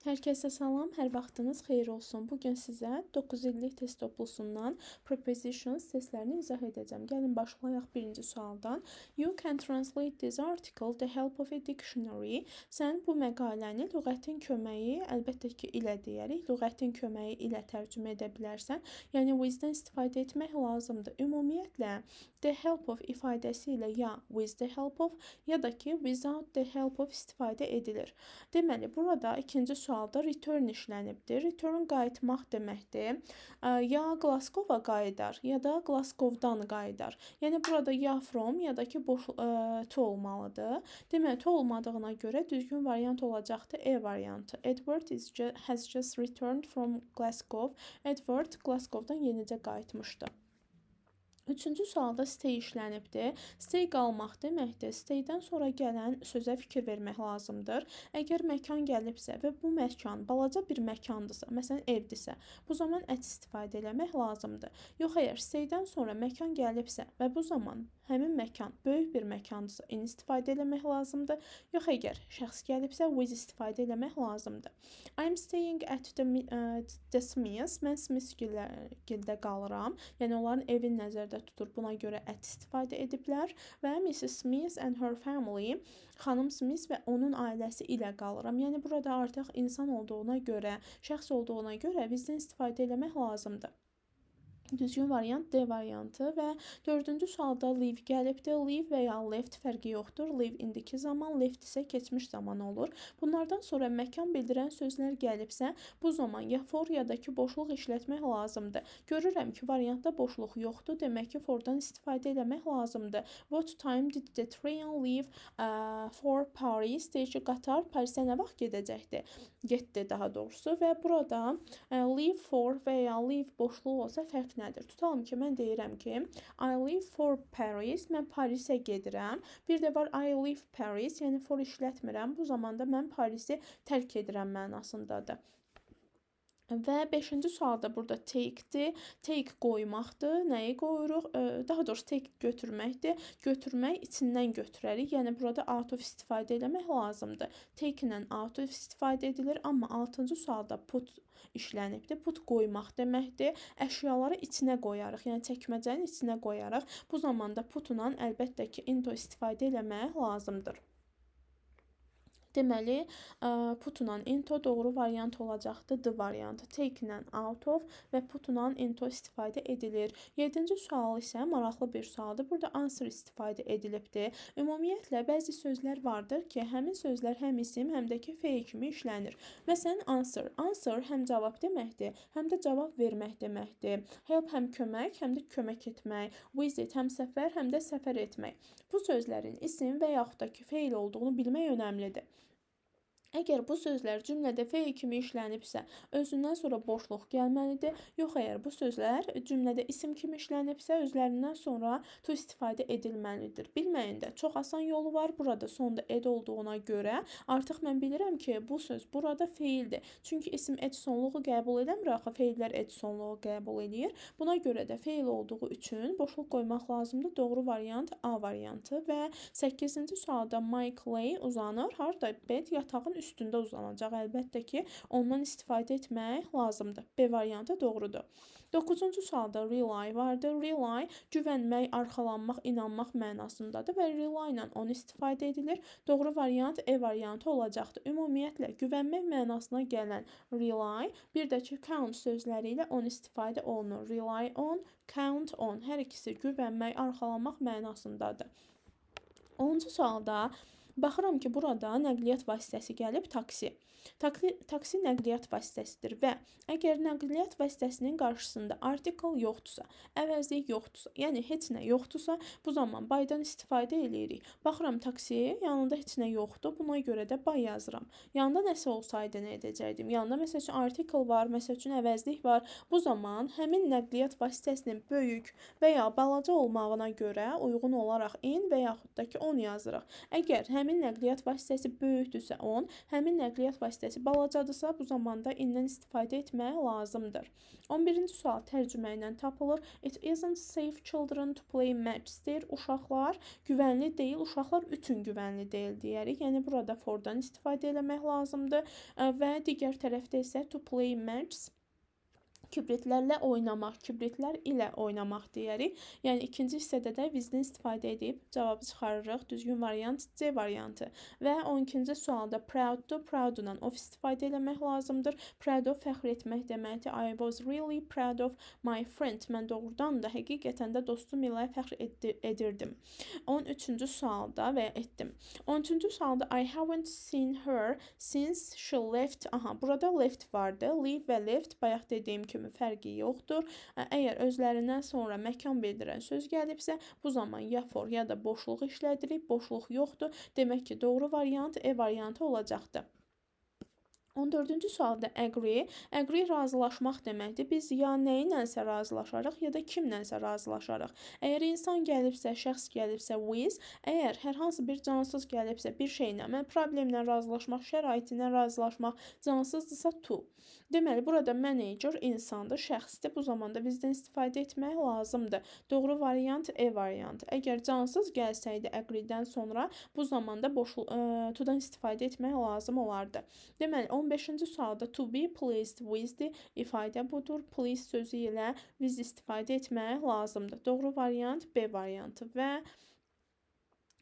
Hər kəsə salam, hər vaxtınız xeyir olsun. Bu gün sizə 9 illik test toplusundan prepositions səslərini izah edəcəm. Gəlin başlayaq birinci sualdan. You can translate this article with the help of a dictionary. Sən bu məqaləni lüğətin köməyi, əlbəttə ki, ilə deyərik, lüğətin köməyi ilə tərcümə edə bilərsən. Yəni with-dən istifadə etmək lazımdır. Ümumiyyətlə, the help of ifadəsi ilə ya with the help of, ya da ki without the help of istifadə edilir. Deməli, burada ikinci sualda return işlənibdir. Return qayıtmaq deməkdir. Ya Glasgow-a qayıdar, ya da Glasgow-dan qayıdar. Yəni burada ya from, ya da ki boş to olmalıdır. Deməli, to olmadığına görə düzgün variant olacaqdır E variantı. Edward has just returned from Glasgow. Edward Glasgow-dan yenicə qayıtmışdı. Üçüncü sualda stay işlənibdir. Stay qalmaq deməkdir. Staydən sonra gələn sözə fikir vermək lazımdır. Əgər məkan gəlibsə və bu məkan balaca bir məkandırsa, məsələn evdirsə, bu zaman at istifadə etmək lazımdır. Yox, əgər staydən sonra məkan gəlibsə və bu zaman həmin məkan böyük bir məkandırsa, in istifadə etmək lazımdır. Yox, əgər şəxs gəlibsə, with istifadə etmək lazımdır. I'm staying at the Smiths. Mən Smiths-gildə qalıram. Yəni onların evin nəzərdə tutur. Buna görə at istifadə ediblər və Mrs. Smith and her family, xanım Smith və onun ailəsi ilə qalıram. Yəni burada artıq insan olduğuna görə, şəxs olduğuna görə bizdən istifadə etmək lazımdır. Düzgün variant D variantı və dördüncü sualda live gəlibdir. Live və ya left fərqi yoxdur. Live indiki zaman, left isə keçmiş zaman olur. Bunlardan sonra məkan bildirən sözlər gəlibsə, bu zaman ya for ya da ki boşluq işlətmək lazımdır. Görürəm ki, variantda boşluq yoxdur. Demək ki, fordan istifadə etmək lazımdır. What time did the train leave for Paris? Deyir ki, qatar Parisə nə vaxt gedəcəkdir? Getdi daha doğrusu və burada leave for və ya leave boşluq olsa fərq nədir? Tutalım ki, mən deyirəm ki, I leave for Paris, mən Parisə gedirəm. Bir də var I leave Paris, yəni for işlətmirəm. Bu zamanda mən Parisi tərk edirəm mənasındadır. Və 5-ci sualda burada take-dir. Take qoymaqdır. Nəyi qoyuruq? Daha doğrusu take götürməkdir. Götürmək içindən götürərik. Yəni burada out of istifadə etmək lazımdır. Take ilə out of istifadə edilir, amma 6-cı sualda put işlənibdir. Put qoymaq deməkdir. Əşyaları içinə qoyarıq. Yəni çəkməcənin içinə qoyarıq. Bu zamanda put-la əlbəttə ki into istifadə etmək lazımdır. Deməli, put-la into doğru variant olacaqdır. D variantı. Take-ilə out of və put-la into istifadə edilir. 7-ci sual isə maraqlı bir sualdır. Burada answer istifadə edilibdir. Ümumiyyətlə, bəzi sözlər vardır ki, həmin sözlər həm isim, həm də ki, feil kimi işlənir. Məsələn, answer. Answer həm cavab deməkdir, həm də cavab vermək deməkdir. Help həm kömək, həm də kömək etmək. Visit həm səfər, həm də səfər etmək. Bu sözlərin isim və yaxud da ki, feil olduğunu bilmək önəmlidir. Əgər bu sözlər cümlədə feil kimi işlənibsə, özündən sonra boşluq gəlməlidir. Yox, əgər bu sözlər cümlədə isim kimi işlənibsə, özlərindən sonra to istifadə edilməlidir. Bilməyində çox asan yolu var. Burada sonda ed olduğuna görə artıq mən bilirəm ki, bu söz burada feildir. Çünki isim ed sonluğu qəbul edəmir, axı feillər ed sonluğu qəbul edir. Buna görə də feil olduğu üçün boşluq qoymaq lazımdır. Doğru variant A variantı və 8-ci sualda Mike Lay uzanır. Harda? Bed yatağın üstündə uzanacaq. Əlbəttə ki, ondan istifadə etmək lazımdır. B variantı doğrudur. 9-cu sualda rely vardır. Rely güvənmək, arxalanmaq, inanmaq mənasındadır və rely ilə onu istifadə edilir. Doğru variant E variantı olacaqdır. Ümumiyyətlə, güvənmək mənasına gələn rely, bir də ki, count sözləri ilə onu istifadə olunur. Rely on, count on. Hər ikisi güvənmək, arxalanmaq mənasındadır. 10-cu sualda baxıram ki, burada nəqliyyat vasitəsi gəlib taksi. Taksi nəqliyyat vasitəsidir və əgər nəqliyyat vasitəsinin qarşısında article yoxdursa, əvəzlik yoxdursa, yəni heç nə yoxdursa, bu zaman by'dan istifadə edirik. Baxıram taksiyə, yanında heç nə yoxdur, buna görə də by yazıram. Yanında nəsə olsaydı nə edəcəkdim? Yanında məsəl üçün article var, məsəl üçün əvəzlik var. Bu zaman həmin nəqliyyat vasitəsinin böyük və ya balaca olmağına görə uyğun olaraq in və yaxud da ki on yazırıq. Əgər həmin nəqliyyat vasitəsi böyükdürsə 10, həmin nəqliyyat vasitəsi dəstəsi balacadırsa, bu zamanda indən istifadə etmək lazımdır. 11-ci sual tərcümə ilə tapılır. It isn't safe children to play match. Deyir, uşaqlar güvənli deyil, uşaqlar üçün güvənli deyil deyərik. Yəni burada fordan istifadə etmək lazımdır və digər tərəfdə isə to play match kibritlərlə oynamaq, kibritlər ilə oynamaq deyərik. Yəni ikinci hissədə də bizdən istifadə edib cavabı çıxarırıq. Düzgün variant C variantı. Və 12-ci sualda proud to, proud-dan of istifadə etmək lazımdır. Proud of fəxr etmək deməkdir. I was really proud of my friend. Mən doğrudan da həqiqətən də dostum ilə fəxr edirdim. 13-cü sualda və etdim. 13-cü sualda I haven't seen her since she left. Aha, burada left vardı. Leave və left bayaq dediyim kimi fərqi yoxdur. Əgər özlərindən sonra məkan bildirən söz gəlibsə, bu zaman ya for ya da boşluq işlədirik, boşluq yoxdur. Demək ki, doğru variant E variantı olacaqdır. 14-cü sualda agree. Agree razılaşmaq deməkdir. Biz ya nə ilənsə razılaşarıq, ya da kimlənsə razılaşarıq. Əgər insan gəlibsə, şəxs gəlibsə with, əgər hər hansı bir cansız gəlibsə, bir şeylə, problemlə razılaşmaq, şəraitindən razılaşmaq cansızdırsa to. Deməli, burada manager insandır, şəxsdir. Bu zamanda bizdən istifadə etmək lazımdır. Doğru variant E variantı. Əgər cansız gəlsəydi agreedən sonra, bu zamanda to-dan istifadə etmək lazım olardı. Deməli, 15-ci sualda to be pleased with-dir. İfadə budur. Pleased sözü ilə with istifadə etmək lazımdır. Doğru variant B variantı və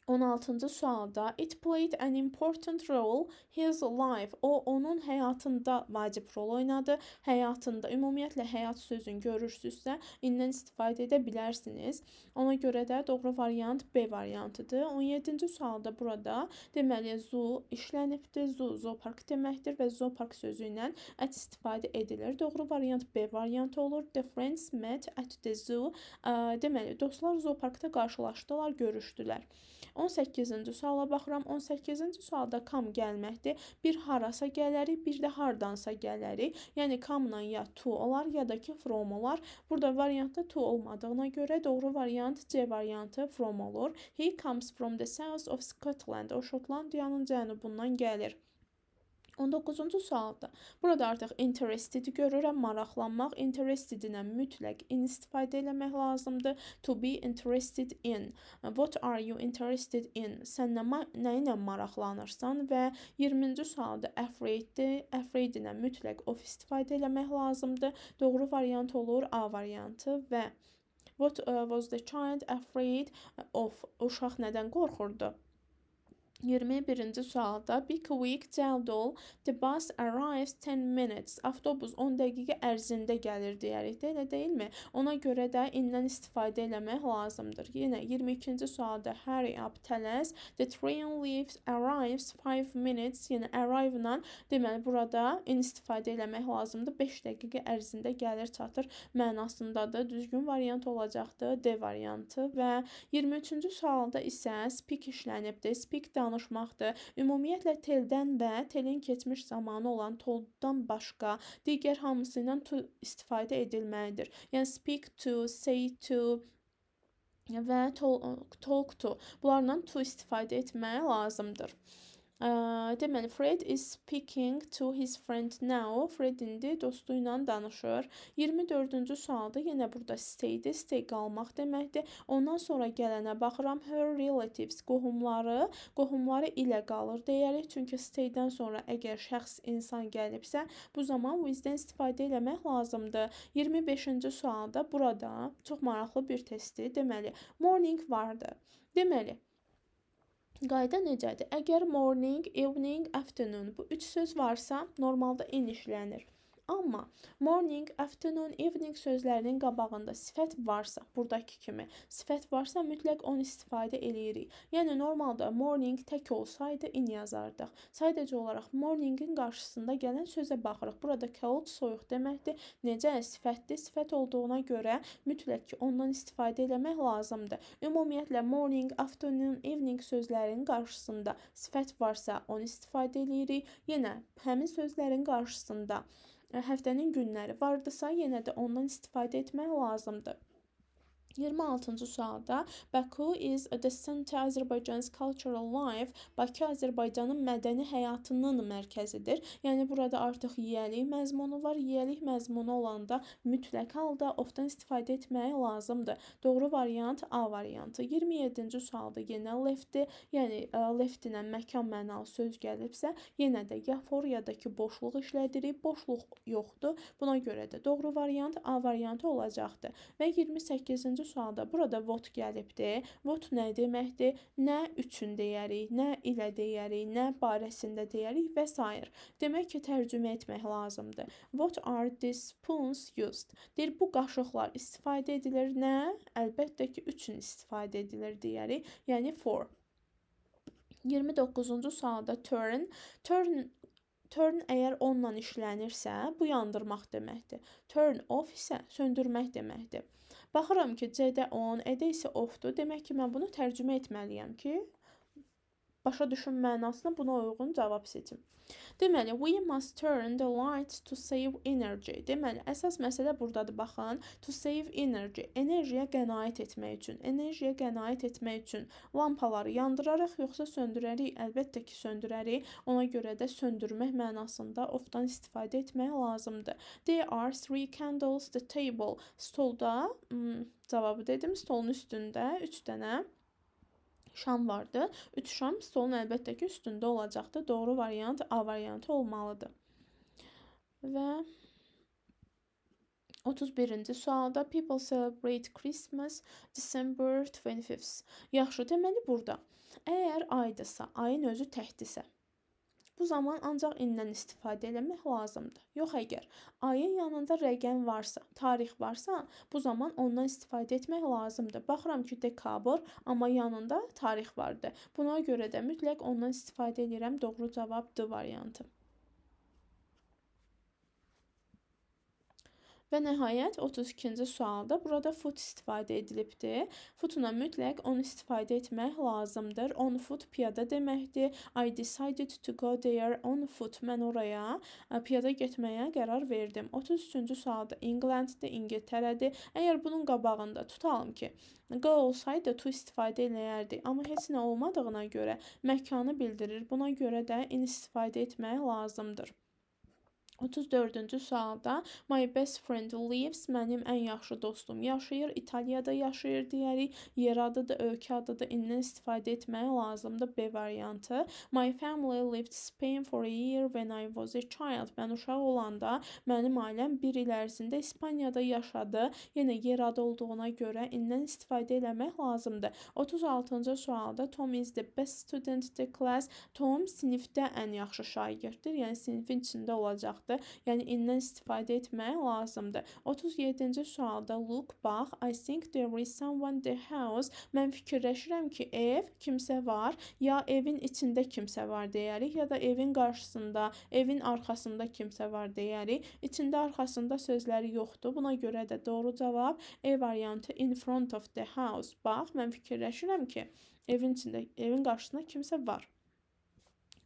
16-cı sualda it played an important role his life. O, onun həyatında vacib rol oynadı. Həyatında, ümumiyyətlə həyat sözünü görürsünüzsə, indən istifadə edə bilərsiniz. Ona görə də doğru variant B variantıdır. 17-ci sualda burada deməli zoo işlənibdir. Zoopark deməkdir və zoopark sözü ilə at istifadə edilir. Doğru variant B variantı olur. The friends met at the zoo. Deməli, dostlar zooparkda qarşılaşdılar, görüşdülər. 18-ci suala baxıram. 18-ci sualda come gəlməkdir. Bir harasa gələrik, bir də hardansa gələrik. Yəni come-la ya to olar, ya da ki from olar. Burada variantda to olmadığına görə doğru variant C variantı from olur. He comes from the south of Scotland. O Şotlandiyanın cənubundan gəlir. 19-cu sualda. Burada artıq interested görürəm, maraqlanmaq. Interested-lə mütləq in istifadə etmək lazımdır. To be interested in. What are you interested in? Sən nə ilə maraqlanırsan? Və 20-ci sualda afraid-dir. Afraid-lə mütləq of istifadə etmək lazımdır. Doğru variant olur A variantı və what was the child afraid of? Uşaq nədən qorxurdu? 21-ci sualda be quick, cəld ol. The bus arrives 10 minutes. Avtobus 10 dəqiqə ərzində gəlir deyərik də, elə deyilmi? Ona görə də indən istifadə etmək lazımdır. Yenə 22-ci sualda hurry up, tələs. The train arrives 5 minutes. Yəni arrive-la deməli burada in istifadə etmək lazımdır. 5 dəqiqə ərzində gəlir, çatır mənasındadır. Düzgün variant olacaqdır D variantı və 23-cü sualda isə speak işlənibdir. Speak danışmaqdır. Ümumiyyətlə teldən və telin keçmiş zamanı olan tolddan başqa digər hamısı ilə to istifadə edilməlidir. Yəni speak to, say to və talk to. Bunlarla to istifadə etmək lazımdır. Deməli, Fred is speaking to his friend now. Fred indi dostu ilə danışır. 24-cü sualda yenə burada stay-dir. Stay qalmaq deməkdir. Ondan sonra gələnə baxıram. Her relatives, qohumları ilə qalır deyərik. Çünki stay-dən sonra əgər şəxs, insan gəlibsə, bu zaman with-dən istifadə etmək lazımdır. 25-ci sualda burada çox maraqlı bir testdir. Deməli, morning vardı. Deməli, qayda necədir? Əgər morning, evening, afternoon bu üç söz varsa, normalda in işlənir. Amma morning, afternoon, evening sözlərinin qabağında sifət varsa, buradakı kimi sifət varsa mütləq onu istifadə eləyirik. Yəni normalda morning tək olsaydı in yazardıq. Sadəcə olaraq morningin qarşısında gələn sözə baxırıq. Burada cold soyuq deməkdir. Necə sifətdir? Sifət olduğuna görə mütləq ki ondan istifadə etmək lazımdır. Ümumiyyətlə morning, afternoon, evening sözlərinin qarşısında sifət varsa onu istifadə eləyirik. Yenə həmin sözlərin qarşısında həftənin günləri vardısa, yenə də ondan istifadə etmək lazımdır. 26-cı sualda Baku is the center Azərbaycan's cultural life. Bakı Azərbaycanın mədəni həyatının mərkəzidir. Yəni burada artıq yiyəlik məzmunu var. Yiyəlik məzmunu olanda mütləq halda ofdan istifadə etmək lazımdır. Doğru variant A variantı. 27-ci sualda yenə leftdir. Yəni left ilə məkan mənalı söz gəlibsə, yenə də ya for ya da ki boşluq işlədirik. Boşluq yoxdur. Buna görə də doğru variant A variantı olacaqdır. Və 28-ci sualda burada what gəlibdir. What nə deməkdir? Nə üçün deyərik, nə ilə deyərik, nə barəsində deyərik və s. Demək ki, tərcümə etmək lazımdır. What are these spoons used? Deyir, bu qaşıqlar istifadə edilir nə? Əlbəttə ki, üçün istifadə edilir deyərik. Yəni for. 29-cu sualda turn əgər onunla işlənirsə, bu yandırmaq deməkdir. Turn off isə söndürmək deməkdir. Baxıram ki, C-də on, E-də isə off-dur. Demək ki, mən bunu tərcümə etməliyəm ki, başa düşün mənasına buna uyğun cavab seçim. Deməli, we must turn the lights to save energy. Deməli, əsas məsələ buradadır, baxın. To save energy. Enerjiyə qənaət etmək üçün. Enerjiyə qənaət etmək üçün lampaları yandırarıq, yoxsa söndürərik? Əlbəttə ki, söndürərik. Ona görə də söndürmək mənasında off-dan istifadə etmək lazımdır. There are 3 candles the table. Stolda, cavabı dedim, stolun üstündə 3 dənə şam vardı. 3 şam stolun əlbəttə ki, üstündə olacaqdır. Doğru variant A variantı olmalıdır. Və 31-ci sualda people celebrate Christmas December 25th. Yaxşı, deməli burada əgər aydısa, ayın özü təkdirsə, bu zaman ancaq indən istifadə eləmək lazımdır. Yox, əgər ayın yanında rəqəm varsa, tarix varsa, bu zaman ondan istifadə etmək lazımdır. Baxıram ki, dekabr, amma yanında tarix vardı. Buna görə də mütləq ondan istifadə edirəm. Doğru cavab D variantı. Və nəhayət 32-ci sualda burada foot istifadə edilibdir. Footuna mütləq onu istifadə etmək lazımdır. On foot piyada deməkdir. I decided to go there on foot. Mən oraya piyada getməyə qərar verdim. 33-cü sualda Englanddir, İngiltərədir. Əgər bunun qabağında tutalım ki, go olsaydı to istifadə eləyərdik. Amma heç nə olmadığına görə məkanı bildirir. Buna görə də in istifadə etmək lazımdır. 34-cü sualda my best friend lives, mənim ən yaxşı dostum yaşayır, İtaliyada yaşayır deyərik. Yer adıdır, ölkə adıdır, indən istifadə etmək lazımdır. B variantı. My family lived Spain for a year when I was a child. Mən uşaq olanda mənim ailəm bir il ərzində İspaniyada yaşadı. Yenə yer adı olduğuna görə indən istifadə eləmək lazımdır. 36-cı sualda Tom is the best student in the class. Tom sinifdə ən yaxşı şagirddir, yəni sinifin içində olacaqdır. Yəni indən istifadə etmək lazımdır. 37-ci sualda look, bax, I think there is someone in the house. Mən fikirləşirəm ki, kimsə var, ya evin içində kimsə var deyərik, ya da evin qarşısında, evin arxasında kimsə var deyərik. İçində, arxasında sözləri yoxdur. Buna görə də doğru cavab E variantı in front of the house. Bax, mən fikirləşirəm ki, evin içində, evin qarşısında kimsə var.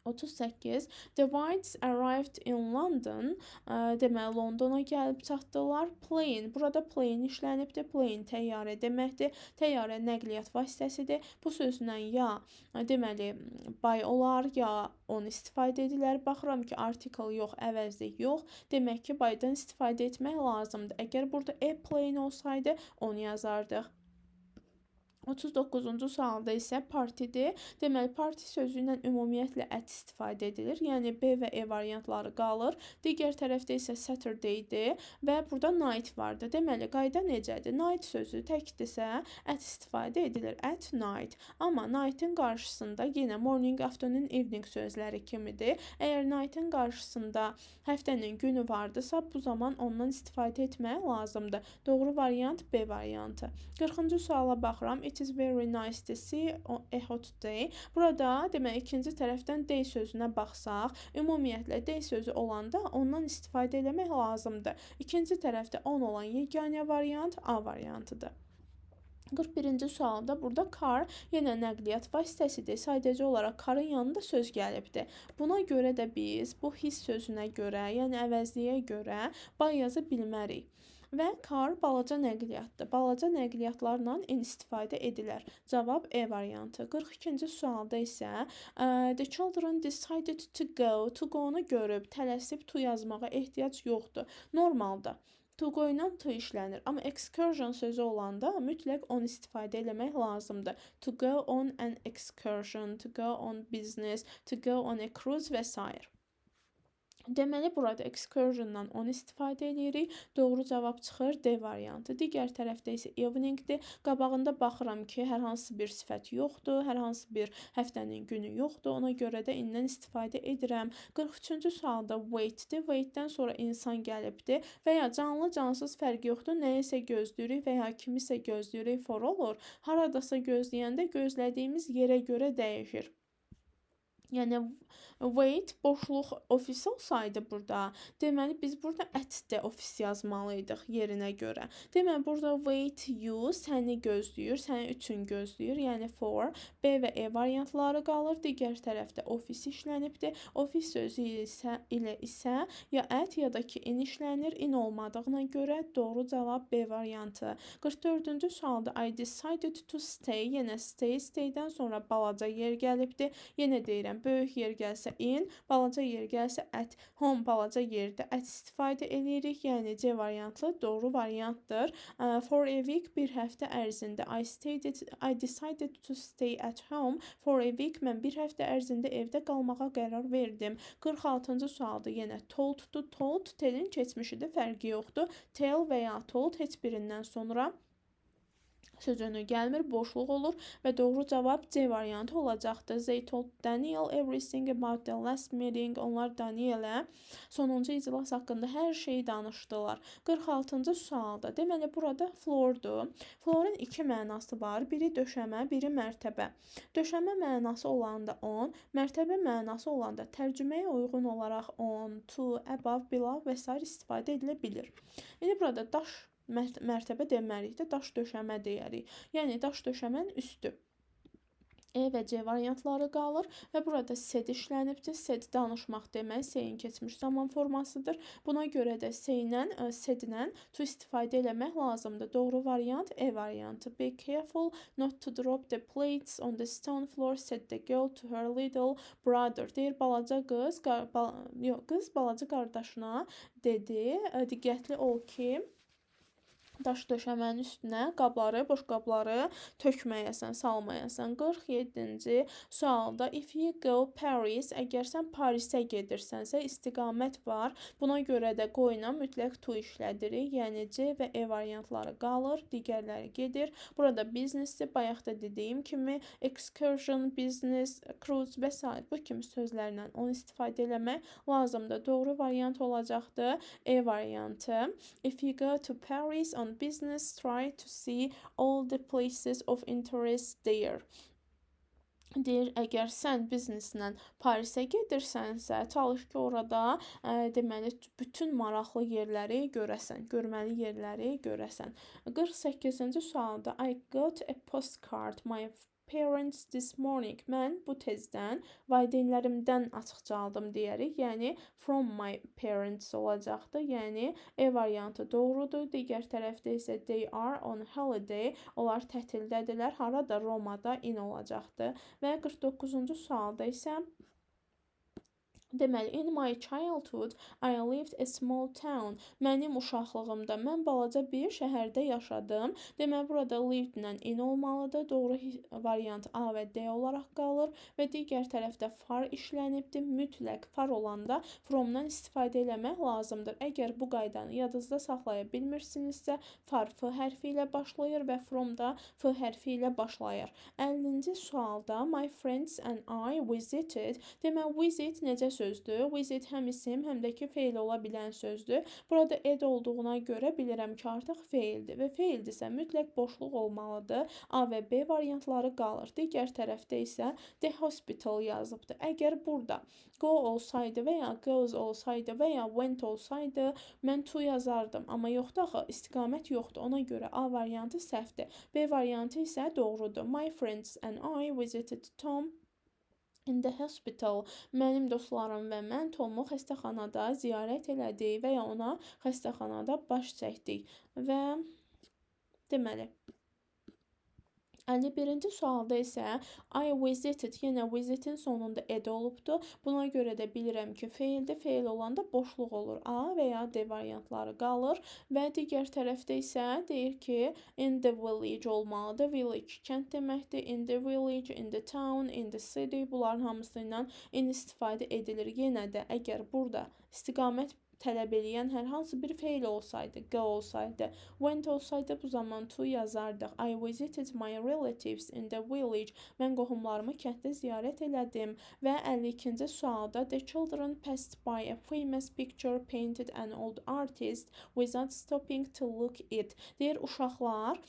38. The Whites arrived in London. Deməli, Londona gəlib çatdılar. Plane. Burada plane işlənibdir. Plane təyyarə deməkdir. Təyyarə nəqliyyat vasitəsidir. Bu sözlə ya deməli by olar, ya onu istifadə edilir. Baxıram ki, article yox, əvəzlik yox. Demək ki, by'dan istifadə etmək lazımdır. Əgər burada a plane olsaydı, onu yazardıq. 39-cu sualda isə partidir. Deməli, parti sözü ilə ümumiyyətlə ət istifadə edilir. Yəni, B və E variantları qalır. Digər tərəfdə isə Saturday'dir və burada night vardır. Deməli, qayda necədir? Night sözü təkdirsə ət istifadə edilir. At night. Amma night'ın qarşısında yenə morning, afternoon, evening sözləri kimidir. Əgər night'ın qarşısında həftənin günü vardısa, bu zaman ondan istifadə etmək lazımdır. Doğru variant B variantı. 40-cı suala baxıram. It is very nice to see a hot day. Burada demək ikinci tərəfdən day sözünə baxsaq, ümumiyyətlə day sözü olanda ondan istifadə etmək lazımdır. İkinci tərəfdə on olan yeganə variant A variantıdır. 41-ci sualda burada car yenə nəqliyyat vasitəsidir. Sadəcə olaraq carın yanında söz gəlibdir. Buna görə də biz bu his sözünə görə, yəni əvəzliyə görə by yaza bilmərik. Və car balaca nəqliyyatdır. Balaca nəqliyyatlarla istifadə edilər. Cavab E variantı. 42-ci sualda isə the children decided to go. To go-nu görüb, tələsib to yazmağa ehtiyac yoxdur. Normalda to go ilə to işlənir. Amma excursion sözü olanda mütləq on istifadə eləmək lazımdır. To go on an excursion, to go on business, to go on a cruise və s. Deməli, burada excursiondan onu istifadə edirik. Doğru cavab çıxır D variantı. Digər tərəfdə isə eveningdir. Qabağında baxıram ki, hər hansı bir sifət yoxdur, hər hansı bir həftənin günü yoxdur. Ona görə də indən istifadə edirəm. 43-cü sualda waitdir. Waitdən sonra insan gəlibdir və ya canlı cansız fərqi yoxdur. Nəyisə gözləyirik və ya kimisə gözləyirik for olur. Haradasa gözləyəndə gözlədiyimiz yerə görə dəyişir. Yəni wait boşluq ofis olsaydı burada, deməli biz burada at də ofis yazmalıydıq yerinə görə. Deməli burada wait you səni gözləyir, sənin üçün gözləyir, yəni for. B və E variantları qalır. Digər tərəfdə ofis işlənibdir. Ofis sözü ilə isə ya at ya da ki in işlənir. In olmadığına görə doğru cavab B variantı. 44-cü sualda I decided to stay. Yenə staydən sonra balaca yer gəlibdir. Yenə deyirəm böyük yer gəlsə in, balaca yer gəlsə at. Home balaca yerdə at istifadə edirik, yəni C variantlı doğru variantdır. For a week bir həftə ərzində I decided to stay at home for a week. Mən bir həftə ərzində evdə qalmağa qərar verdim. 46-cı sualda yenə told-dur. Told telin keçmişidir, fərqi yoxdur. Tell və ya told heç birindən sonra sözünü gəlmir, boşluq olur və doğru cavab C variantı olacaqdır. They told Daniel everything about the last meeting. Onlar Daniel'ə sonuncu iclas haqqında hər şeyi danışdılar. 46-cı sualda, deməli burada floordur. Floorun iki mənası var. Biri döşəmə, biri mərtəbə. Döşəmə mənası olanda on, mərtəbə mənası olanda tərcüməyə uyğun olaraq on, to, above, below və s. istifadə edilə bilir. İndi burada daş mərtəbə deməliyik də daş döşəmə deyərik. Yəni daş döşəmənin üstü. E və C variantları qalır və burada said işlənibdir. Said danışmaq demək, sayın keçmiş zaman formasıdır. Buna görə də saidlə to istifadə eləmək lazımdır. Doğru variant E variantı. Be careful not to drop the plates on the stone floor, said the girl to her little brother. Deyir balaca qız, qız balaca qardaşına dedi, diqqətli ol ki, daş döşəmənin üstünə qabları, boş qabları tökməyəsən, salmayasan. 47-ci sualda if you go Paris, əgər sən Parisə gedirsənsə istiqamət var. Buna görə də qoyuna mütləq to işlədirik. Yəni C və E variantları qalır, digərləri gedir. Burada business-dir, bayaq da dediyim kimi excursion, business, cruise və s. bu kimi sözlərlə onu istifadə eləmək lazımdır. Doğru variant olacaqdır E variantı. If you go to Paris on business, try to see all the places of interest there. Deyir, əgər sən bizneslə Parisə gedirsənsə, çalış ki, orada deməli bütün maraqlı yerləri görəsən, görməli yerləri görəsən. 48-ci sualda I got a postcard my parents this morning. Mən bu tezdən valideynlərimdən açıqca aldım deyərik. Yəni from my parents olacaqdır. Yəni E variantı doğrudur. Digər tərəfdə isə they are on holiday. Onlar tətildədirlər. Harada? Romada in olacaqdır. Və 49-cu sualda isə deməli, in my childhood, I lived a small town. Mənim uşaqlığımda mən balaca bir şəhərdə yaşadım. Deməli, burada lived-lə in olmalıdır. Doğru variant A və D olaraq qalır və digər tərəfdə far işlənibdir. Mütləq far olanda from-dan istifadə eləmək lazımdır. Əgər bu qaydanı yadınızda saxlaya bilmirsinizsə, far F hərfi ilə başlayır və from da F hərfi ilə başlayır. 50-ci sualda my friends and I visited. Deməli, visit necə sözdür? Visit həm isim, həm də ki feil ola bilən sözdür. Burada ed olduğuna görə bilirəm ki, artıq feildir və feildirsə mütləq boşluq olmalıdır. A və B variantları qalır. Digər tərəfdə isə the hospital yazıbdır. Əgər burada go olsaydı və ya goes olsaydı və ya went olsaydı, mən to yazardım. Amma yoxdur axı, istiqamət yoxdur. Ona görə A variantı səhvdir. B variantı isə doğrudur. My friends and I visited Tom In the hospital, mənim dostlarım və mən Tomu xəstəxanada ziyarət elədik və ya ona xəstəxanada baş çəkdik. Və deməli, 51-ci sualda isə I visited, yenə visitin sonunda ed olubdu. Buna görə də bilirəm ki, feildir. Feil olanda boşluq olur. A və ya D variantları qalır və digər tərəfdə isə deyir ki, in the village olmalıdır. Village kənd deməkdir. In the village, in the town, in the city, bunların hamısı ilə in istifadə edilir. Yenə də əgər burada istiqamət tələb eləyən hər hansı bir feil olsaydı, go olsaydı, went olsaydı bu zaman to yazardıq. I visited my relatives in the village. Mən qohumlarımı kənddə ziyarət elədim. Və 52-ci sualda the children passed by a famous picture painted an old artist without stopping to look it. Deyir, uşaqlar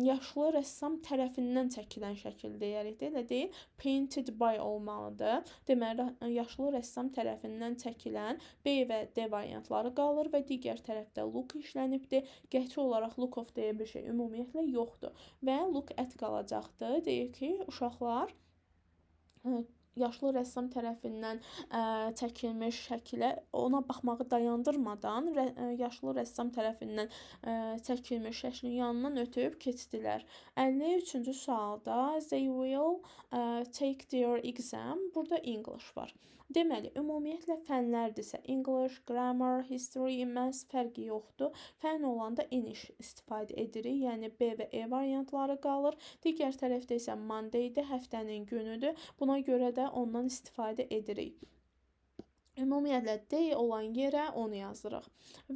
yaşlı rəssam tərəfindən çəkilən şəkil deyərik. Elə deyil, painted by olmalıdır. Deməli, yaşlı rəssam tərəfindən çəkilən B və D variantları qalır və digər tərəfdə look işlənibdir. Qəti olaraq look of deyə bir şey ümumiyyətlə yoxdur. Və look at qalacaqdır. Deyir ki, uşaqlar yaşlı rəssam tərəfindən çəkilmiş şəkilə ona baxmağı dayandırmadan yaşlı rəssam tərəfindən çəkilmiş şəklin yanından ötüb keçdilər. 53-cü sualda they will take their exam. Burada English var. Deməli, ümumiyyətlə fənlərdirsə English, grammar, history, maths fərqi yoxdur. Fən olanda iniş istifadə edirik, yəni B və E variantları qalır. Digər tərəfdə isə Monday-dir, həftənin günüdür. Buna görə də ondan istifadə edirik. Ümumiyyətlə D olan yerə onu yazırıq.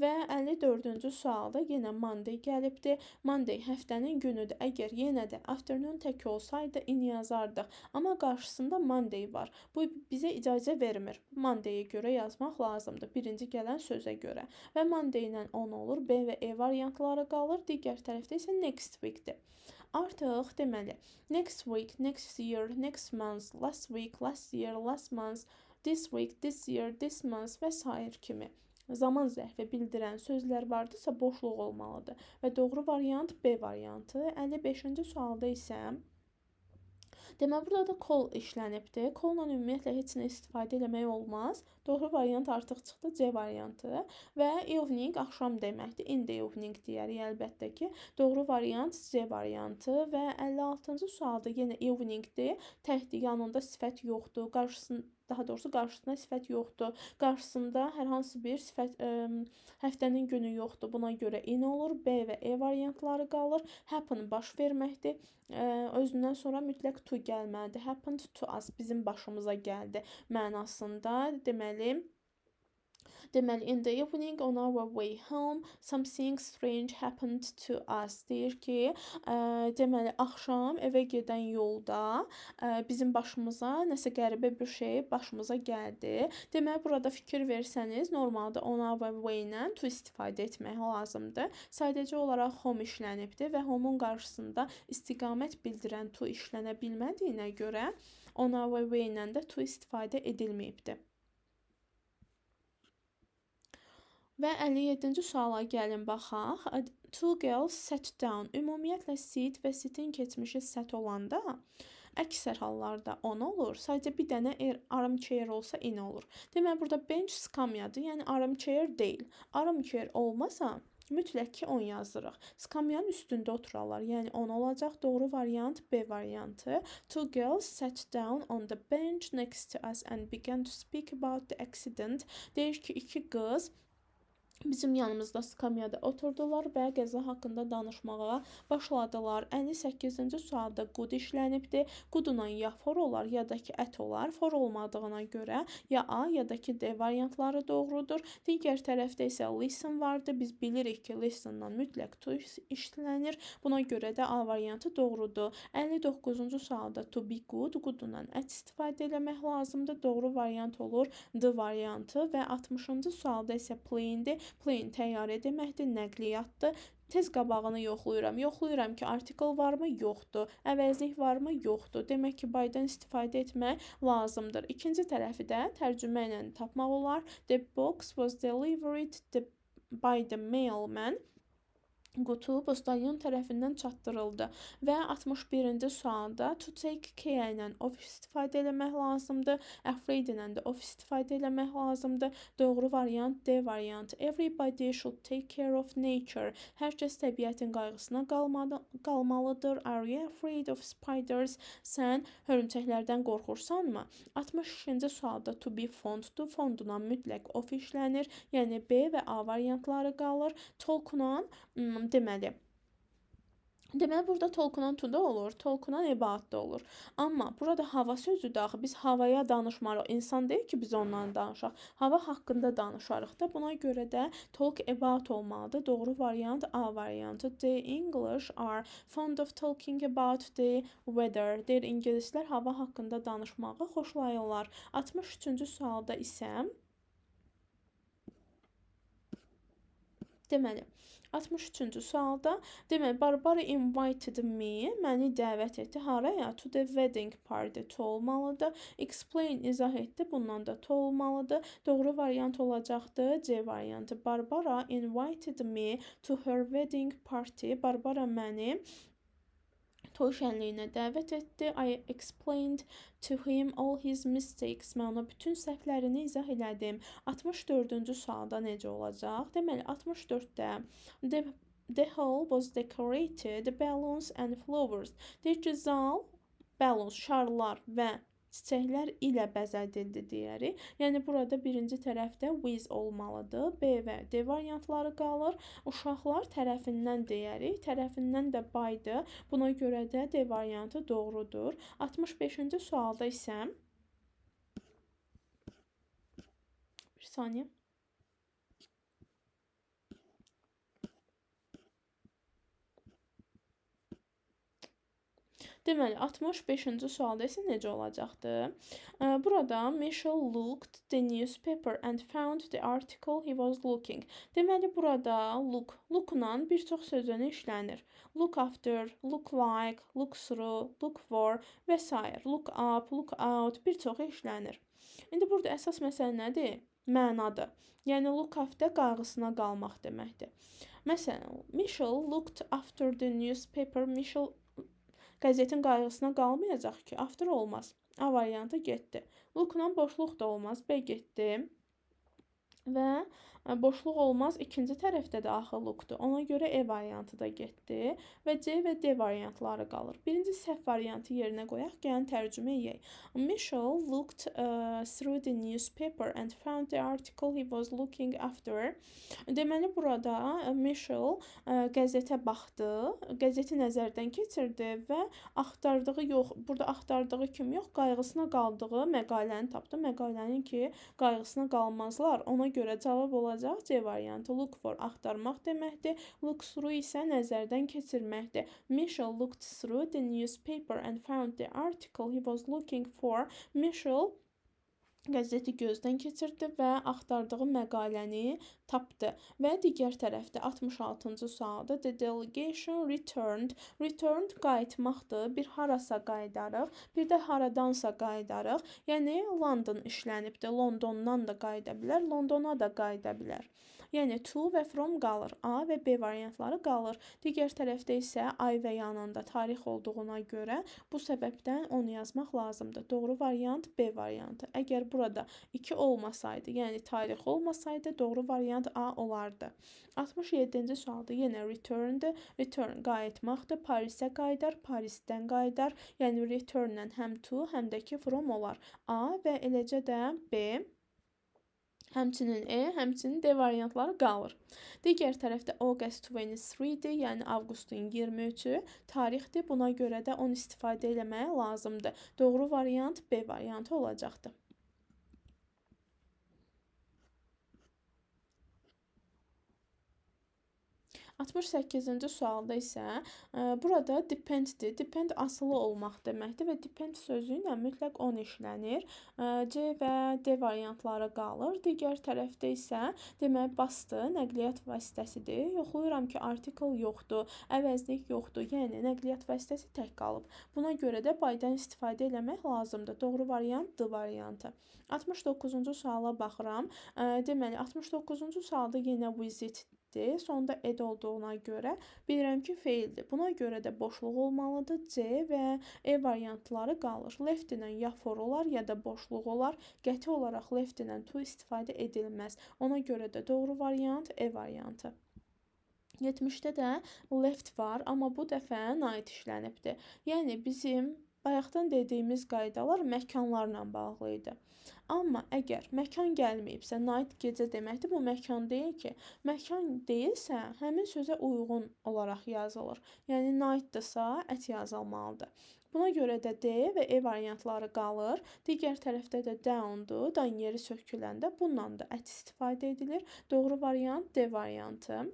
Və 54-cü sualda yenə Monday gəlibdir. Monday həftənin günüdür. Əgər yenə də afternoon tək olsaydı in yazardıq. Amma qarşısında Monday var. Bu bizə icazə vermir. Monday-yə görə yazmaq lazımdır. Birinci gələn sözə görə. Və Monday ilə 10 olur. B və E variantları qalır. Digər tərəfdə isə next week-dir. Artıq deməli, next week, next year, next month, last week, last year, last month, this week, this year, this month və s. kimi zaman zərfi bildirən sözlər vardısa boşluq olmalıdır. Və doğru variant B variantı. 55-ci sualda isə deməli, burada da call işlənibdir. Call-la ümumiyyətlə heç nə istifadə eləmək olmaz. Doğru variant artıq çıxdı, C variantı. Və evening, axşam deməkdir. In the evening deyərik əlbəttə ki. Doğru variant C variantı. Və 56-cı sualda yenə eveningdir. Təhdir, yanında sifət yoxdur. Qarşısında sifət yoxdur. Qarşısında hər hansı bir sifət həftənin günü yoxdur. Buna görə in olur. B və E variantları qalır. Happen baş verməkdir. Özündən sonra mütləq to gəlməlidir. Happened to us, bizim başımıza gəldi mənasında. Deməli, in the evening on our way home, something strange happened to us. Deyir ki, deməli, axşam evə gedən yolda bizim başımıza nəsə qəribə bir şey başımıza gəldi. Deməli, burada fikir versəniz, normalda on our way ilə to istifadə etmək lazımdır. Sadəcə olaraq home işlənibdir və home'un qarşısında istiqamət bildirən to işlənə bilmədiyinə görə on our way ilə də to istifadə edilməyibdir. Və 57-ci suala gəlin baxaq. Two girls sat down. Ümumiyyətlə sit və sitin keçmişi sat olanda əksər hallarda on olur. Sadəcə bir dənə armchair olsa in olur. Deməli, burada bench skamyadır, yəni armchair deyil. Armchair olmasa mütləq ki 10 yazırıq. Skamyanın üstündə oturarlar, yəni 10 olacaq. Doğru variant B variantı. Two girls sat down on the bench next to us and began to speak about the accident. Deyir ki, iki qız bizim yanımızda skamyada oturdular və qəza haqqında danışmağa başladılar. 58-ci sualda good işlənibdir. Goodla ya for olar, ya da ki ət olar. For olmadığına görə ya A, ya da ki D variantları doğrudur. Digər tərəfdə isə listen vardı. Biz bilirik ki, listenla mütləq to işlənir. Buna görə də A variantı doğrudur. 59-cu sualda to be good, goodla ət istifadə eləmək lazımdır. Doğru variant olur D variantı və 60-cı sualda isə plane'dir. Plane təyyarə deməkdir, nəqliyyatdır. Tez qabağını yoxlayıram ki, article varmı? Yoxdur. Əvəzlik varmı? Yoxdur. Demək ki, by'dan istifadə etmək lazımdır. İkinci tərəfi də tərcümə ilə tapmaq olar. The box was delivered by the mailman. Qutu postalyon tərəfindən çatdırıldı və 61-ci sualda to take care ilə of istifadə eləmək lazımdır. Afraid ilə də of istifadə eləmək lazımdır. Doğru variant D variantı. Everybody should take care of nature. Hər kəs təbiətin qayğısına qalmalıdır. Are you afraid of spiders? Sən hörümçəklərdən qorxursanmı? 62-ci sualda to be fond-dur. Fonduna mütləq of işlənir. Yəni B və A variantları qalır. Talk-la deməli, burada talk-la to da olur, talk-la about da olur. Amma burada hava sözü də axı biz havaya danışmarıq. İnsan deyil ki, biz ondan danışaq. Hava haqqında danışarıq da. Buna görə də talk about olmalıdır. Doğru variant A variantı. The English are fond of talking about the weather. Deyir, ingilislər hava haqqında danışmağı xoşlayırlar. 63-cü sualda isə deməli, 63-cü sualda deməli, Barbara invited me, məni dəvət etdi. Haraya? To the wedding party to olmalıdır. Explain izah etdi. Bundan da to olmalıdır. Doğru variant olacaqdır. C variantı. Barbara invited me to her wedding party. Barbara məni toy şənliyinə dəvət etdi. I explained to him all his mistakes. Mən ona bütün səhvlərini izah elədim. 64-cü sualda necə olacaq? Deməli, 64-də the hall was decorated balloons and flowers. Deyir ki, zal, balloons, şarlar və çiçəklər ilə bəzədildi deyərik. Yəni burada birinci tərəfdə with olmalıdır. B və D variantları qalır. Uşaqlar tərəfindən deyərik. Tərəfindən də by-dır. Buna görə də D variantı doğrudur. 65-ci sualda isə bir saniyə. Deməli, 65-ci sualda isə necə olacaqdır? Burada Michelle looked the newspaper and found the article he was looking. Deməli, burada look-la bir çox sözünü işlənir. Look after, look like, look through, look for və s. Look up, look out bir çoxu işlənir. İndi burada əsas məsələ nədir? Mənadır. Yəni, look after qayğısına qalmaq deməkdir. Məsələn, Michelle looked after the newspaper. Michelle qəzetin qayğısına qalmayacaq ki, after olmaz. A variantı getdi. Look-la boşluq da olmaz. B getdi. Və boşluq olmaz. İkinci tərəfdə də axı look-dur. Ona görə E variantı da getdi. Və C və D variantları qalır. Birinci səhv variantı yerinə qoyaq. Gəlin tərcümə edək. Michelle looked through the newspaper and found the article he was looking after. Deməli, burada Michelle qəzetə baxdı. Qəzeti nəzərdən keçirdi və axtardığı yox, burada axtardığı kim yox, qayğısına qaldığı məqaləni tapdı. Məqalənin ki, qayğısına qalmazlar. Ona görə cavab olacaq C variantı. Look for axtarmaq deməkdir. Look through isə nəzərdən keçirməkdir. Michelle looked through the newspaper and found the article he was looking for. Michelle qəzeti gözdən keçirdi və axtardığı məqaləni tapdı. Və digər tərəfdə 66-cı sualda the delegation returned. Returned qayıtmaqdır. Bir harasa qayıdarıq, bir də haradansa qayıdarıq. Yəni London işlənibdir. Londondan da qayıda bilər, Londona da qayıda bilər. Yəni to və from qalır. A və B variantları qalır. Digər tərəfdə isə ay və yanında tarix olduğuna görə bu səbəbdən onu yazmaq lazımdır. Doğru variant B variantı. Əgər burada 2 olmasaydı, yəni tarix olmasaydı, doğru variant A olardı. 67-ci sualda yenə return'dir. Return qayıtmaqdır. Parisə qayıdar, Parisdən qayıdar. Yəni return'lə həm to, həm də ki from olar. A və eləcə də B, həmçinin E, həmçinin D variantları qalır. Digər tərəfdə August 23-dir, yəni avqustun 23-ü tarixdir. Buna görə də onu istifadə eləməyə lazımdır. Doğru variant B variantı olacaqdır. 68-ci sualda isə burada dependdir. Depend asılı olmaq deməkdir və depend sözü ilə mütləq on işlənir. C və D variantları qalır. Digər tərəfdə isə demək basdır, nəqliyyat vasitəsidir. Yoxlayıram ki, artikel yoxdur, əvəzlik yoxdur. Yəni nəqliyyat vasitəsi tək qalıb. Buna görə də by'dan istifadə eləmək lazımdır. Doğru variant D variantı. 69-cu suala baxıram. Deməli 69-cu sualda yenə visit feildir. Sonda ed olduğuna görə bilirəm ki, feildir. Buna görə də boşluq olmalıdır. C və E variantları qalır. Left ilə ya for olar, ya da boşluq olar. Qəti olaraq left ilə to istifadə edilməz. Ona görə də doğru variant E variantı. 70-də də left var, amma bu dəfə night işlənibdir. Yəni bizim bayaqdan dediyimiz qaydalar məkanlarla bağlı idi. Amma əgər məkan gəlməyibsə, night gecə deməkdir, bu məkan deyil ki. Məkan deyilsə, həmin sözə uyğun olaraq yazılır. Yəni nightdırsa, ət yazılmalıdır. Buna görə də D və E variantları qalır. Digər tərəfdə də downdur. Dan yeri söküləndə bundan da ət istifadə edilir. Doğru variant D variantı.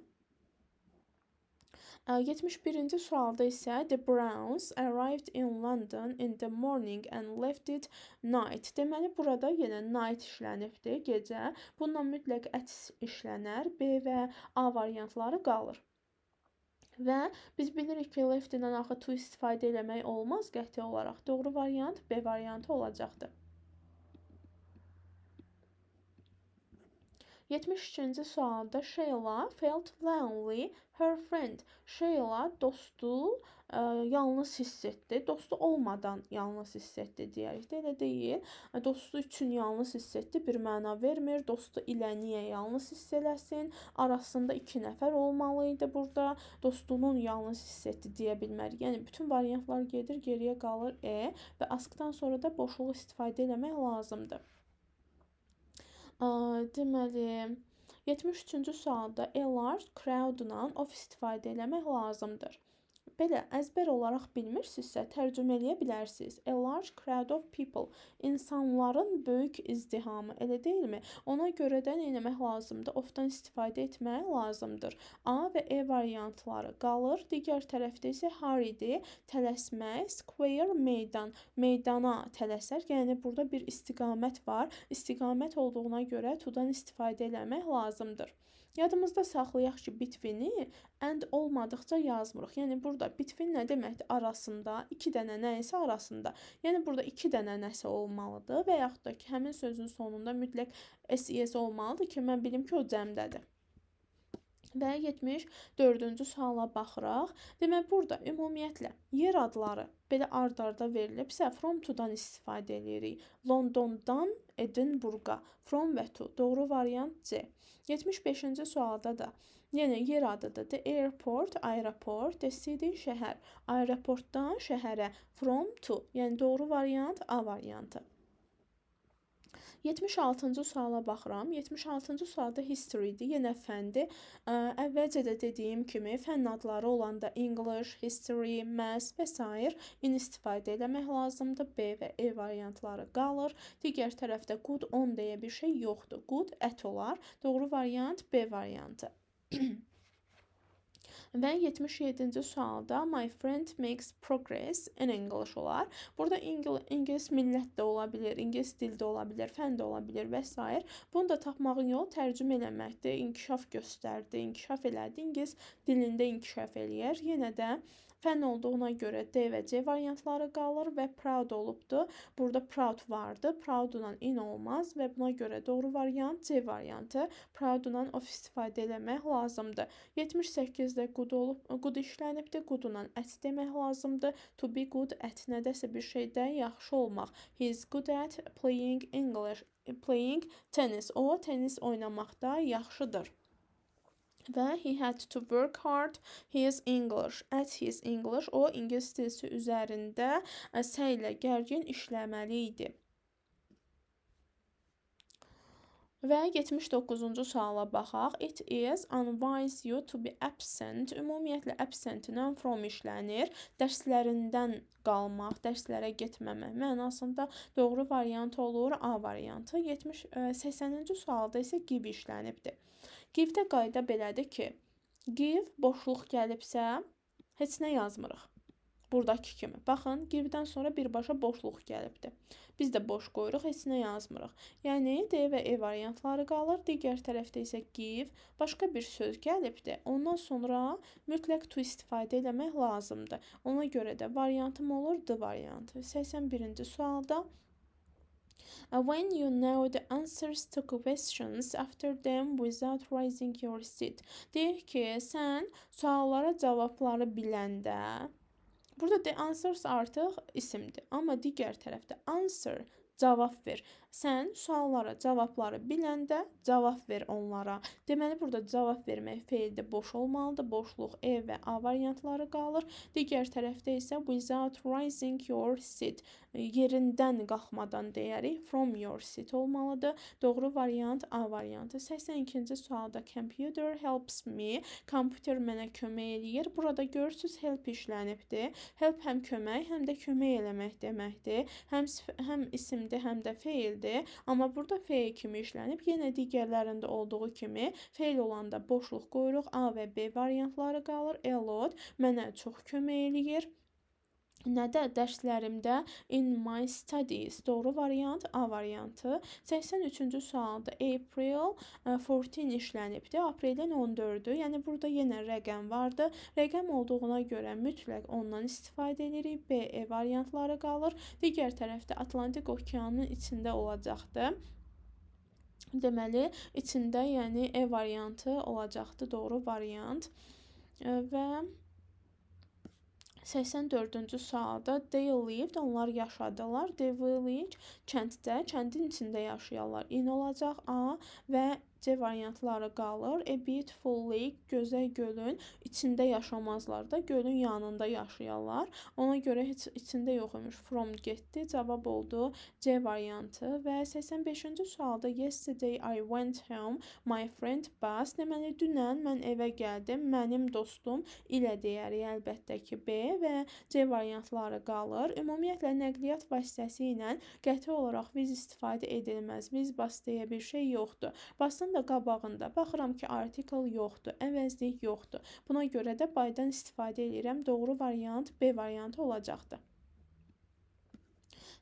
71-ci sualda isə The Browns arrived in London in the morning and left it night. Deməli, burada yenə night işlənibdir, gecə. Bundan mütləq ət işlənər. B və A variantları qalır. Və biz bilirik ki, left ilə axı to istifadə eləmək olmaz qəti olaraq. Doğru variant B variantı olacaqdır. 72-ci sualda Sheila felt lonely, her friend. Sheila dostu yalnız hiss etdi. Dostu olmadan yalnız hiss etdi deyərik də, elə deyil. Dostu üçün yalnız hiss etdi bir məna vermir. Dostu ilə niyə yalnız hiss eləsin? Arasında 2 nəfər olmalı idi burada. Dostunun yalnız hiss etdi deyə bilmərik. Yəni bütün variantlar gedir, geriyə qalır E və askdan sonra da boşluğu istifadə eləmək lazımdır. Deməli, 73-cü sualda a large crowd-dan of istifadə eləmək lazımdır. Belə əzbər olaraq bilmirsinizsə, tərcümə eləyə bilərsiniz. A large crowd of people. İnsanların böyük izdihamı, elə deyilmi? Ona görə də nə etmək lazımdır? Ofdan istifadə etmək lazımdır. A və E variantları qalır. Digər tərəfdə isə hurry-dir, tələsmək, square, meydan. Meydana tələsər, yəni burada bir istiqamət var. İstiqamət olduğuna görə to-dan istifadə eləmək lazımdır. Yadımızda saxlayaq ki, between-i and olmadıqca yazmırıq. Yəni burada between nə deməkdir? Arasında, 2 dənə nə isə arasında. Yəni burada 2 dənə nəsə olmalıdır və yaxud da ki, həmin sözün sonunda mütləq SES olmalıdır ki, mən bilim ki, o cəmdədir. Və 74-cü suala baxıraq. Demək, burada ümumiyyətlə yer adları belə ard-arda verilibsə, from to-dan istifadə edirik. Londondan Edinburgha, from və to. Doğru variant C. 75-ci sualda da yenə yer adıdır. The airport, aeroport, the city, şəhər. Aeroportdan şəhərə, from to. Yəni doğru variant A variantı. 76-cı suala baxıram. 76-cı sualda history-dir, yenə fəndir. Əvvəlcə də dediyim kimi, fənn adları olanda English, history, maths və s. in istifadə eləmək lazımdır. B və E variantları qalır. Digər tərəfdə good on deyə bir şey yoxdur. Good ət olar. Doğru variant B variantı. Və 77-ci sualda my friend makes progress in English olar. Burada ingilis millət də ola bilər, ingilis dil də ola bilər, fən də ola bilər və s. Bunu da tapmağın yolu tərcümə eləməkdir. İnkişaf göstərdi, inkişaf elədi, ingilis dilində inkişaf eləyər. Yenə də fən olduğuna görə D və C variantları qalır və proud olubdur. Burada proud vardı. Proud-la in olmaz və buna görə doğru variant C variantı. Proud-la of istifadə eləmək lazımdır. 78-də good işlənibdir. Good-la ət demək lazımdır. To be good ət nədəsə bir şeydə yaxşı olmaq. He is good at playing tennis. O tennis oynamaqda yaxşıdır. Və he had to work hard his English. At his English. O ingilis dilisi üzərində səylə gərgin işləməli idi. Və 79-cu suala baxaq. It is unwise you to be absent. Ümumiyyətlə absent-lə from işlənir. Dərslərindən qalmaq, dərslərə getməmək mənasında doğru variant olur A variantı. 80-ci sualda isə give işlənibdir. Give-də qayda belədir ki, give boşluq gəlibsə, heç nə yazmırıq. Buradakı kimi. Baxın, give-dən sonra birbaşa boşluq gəlibdir. Biz də boş qoyuruq, heç nə yazmırıq. Yəni, D və E variantları qalır. Digər tərəfdə isə give, başqa bir söz gəlibdir. Ondan sonra mütləq to istifadə eləmək lazımdır. Ona görə də variantım olur D variantı. 81-ci sualda When you know the answers to questions after them without raising your seat. Deyir ki, sən suallara cavabları biləndə, burada the answers artıq isimdir. Amma digər tərəfdə answer cavab ver. Sən suallara cavabları biləndə cavab ver onlara. Deməli, burada cavab vermək feildə boş olmalıdır. Boşluq E və A variantları qalır. Digər tərəfdə isə without rising your seat, yerindən qalxmadan deyərik, from your seat olmalıdır. Doğru variant A variantı. 82-ci sualda computer helps me, kompüter mənə kömək eləyir. Burada görürsüz help işlənibdir. Help həm kömək, həm də kömək eləmək deməkdir. Həm isimdir, həm də feildir. Amma burada feil kimi işlənib. Yenə digərlərində olduğu kimi feil olanda boşluq qoyuruq. A və B variantları qalır. A lot mənə çox kömək eləyir. Nədə? Dərslərimdə in my studies. Doğru variant A variantı. 83-cü sualda April 14 işlənibdir. Aprelin 14-ü. Yəni burada yenə rəqəm vardı. Rəqəm olduğuna görə mütləq ondan istifadə edirik. B, E variantları qalır. Digər tərəfdə Atlantik okeanının içində olacaqdı. Deməli, içində yəni E variantı olacaqdı. Doğru variant. Və 84-cü sualda they lived, onlar yaşadılar. The village, kənddə, kəndin içində yaşayarlar. In olacaq A və C variantları qalır. A beautiful lake, gözəl gölün içində yaşamazlar da, gölün yanında yaşayarlar. Ona görə heç içində yox imiş. From getdi, cavab oldu C variantı. Və 85-ci sualda yesterday I went home, my friend bus. Deməli, dünən mən evə gəldim, mənim dostum ilə deyərik əlbəttə ki B və C variantları qalır. Ümumiyyətlə, nəqliyyat vasitəsi ilə qəti olaraq viz istifadə edilməz. Viz bas deyə bir şey yoxdur. Basın da qabağında baxıram ki, artikel yoxdur, əvəzlik yoxdur. Buna görə də by'dan istifadə edirəm. Doğru variant B variantı olacaqdır.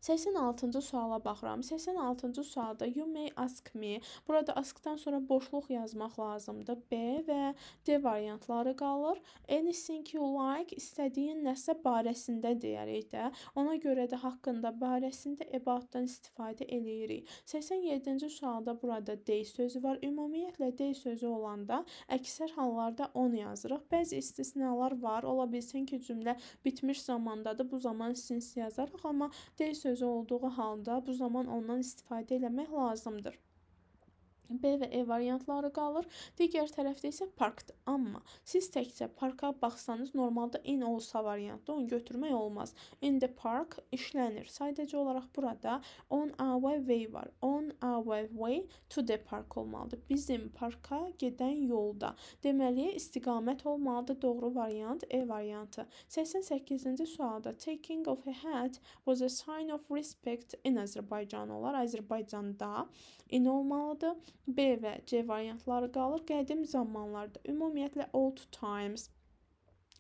86-cı suala baxıram. 86-cı sualda you may ask me. Burada askdan sonra boşluq yazmaq lazımdır. B və D variantları qalır. Anything you like, istədiyin nəsə barəsində deyərik də. Ona görə də haqqında, barəsində aboutdan istifadə eləyirik. 87-ci sualda burada they sözü var. Ümumiyyətlə they sözü olanda əksər hallarda on yazırıq. Bəzi istisnalar var. Ola bilsin ki, cümlə bitmiş zamandadır. Bu zaman since yazarıq, amma they sözü olduğu halda bu zaman ondan istifadə eləmək lazımdır. B və E variantları qalır. Digər tərəfdə isə parkdır. Amma siz təkcə parka baxsanız, normalda in olsa variantda onu götürmək olmaz. In the park işlənir. Sadəcə olaraq burada on our way var. On our way to the park olmalıdır. Bizim parka gedən yolda. Deməli, istiqamət olmalıdır. Doğru variant E variantı. 88-ci sualda taking of a hat was a sign of respect in Azərbaycan olar. Azərbaycanda in olmalıdır. B və C variantları qalır. Qədim zamanlarda, ümumiyyətlə old times,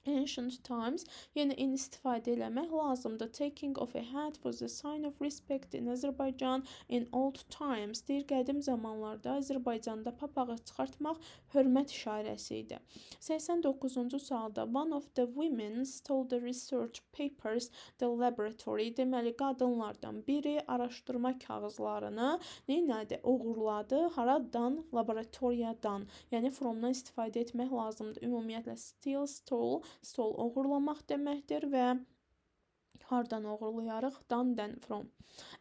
ancient times, yenə in istifadə eləmək lazımdır. Taking of a hat was a sign of respect in Azərbaycan in old times. Deyir, qədim zamanlarda Azərbaycanda papağı çıxartmaq hörmət işarəsi idi. 89-cu sualda one of the women stole the research papers the laboratory. Deməli, qadınlardan biri araşdırma kağızlarını nədə uğurladı? Haradan? Laboratoriyadan. Yəni fromdan istifadə etmək lazımdır. Ümumiyyətlə steal, stole, stole uğurlamaq deməkdir və hardan uğurlayarıq? Dan, then, from.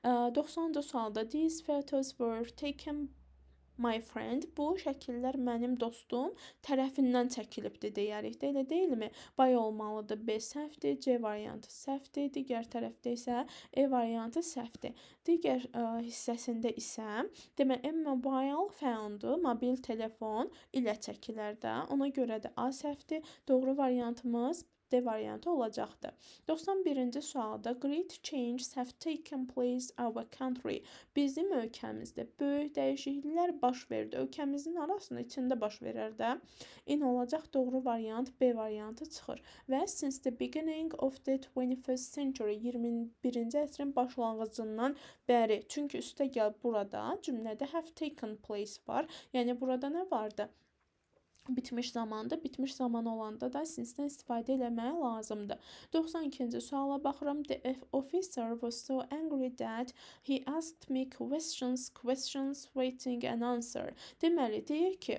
90-cı sualda these photos were taken my friend. Bu şəkillər mənim dostum tərəfindən çəkilibdir deyərik də, elə deyilmi? By olmalıdır. B səhvdir, C variantı səhvdir, digər tərəfdə isə E variantı səhvdir. Digər hissəsində isə demək, mobile found-u, mobil telefon ilə çəkilər də. Ona görə də A səhvdir. Doğru variantımız D variantı olacaqdır. 91-ci sualda great changes have taken place our country. Bizim ölkəmizdə böyük dəyişikliklər baş verdi. Ölkəmizin arasında içində baş verər də. In olacaq. Doğru variant B variantı çıxır. Və since the beginning of the 21st century, 21-ci əsrin başlanğıcından bəri. Çünki üstəgəl burada cümlədə have taken place var. Yəni burada nə vardı? bitmiş zamanda, bitmiş zaman olanda da since-dən istifadə eləmək lazımdır. 92-ci suala baxıram. The officer was so angry that he asked me questions waiting an answer. Deməli, deyir ki,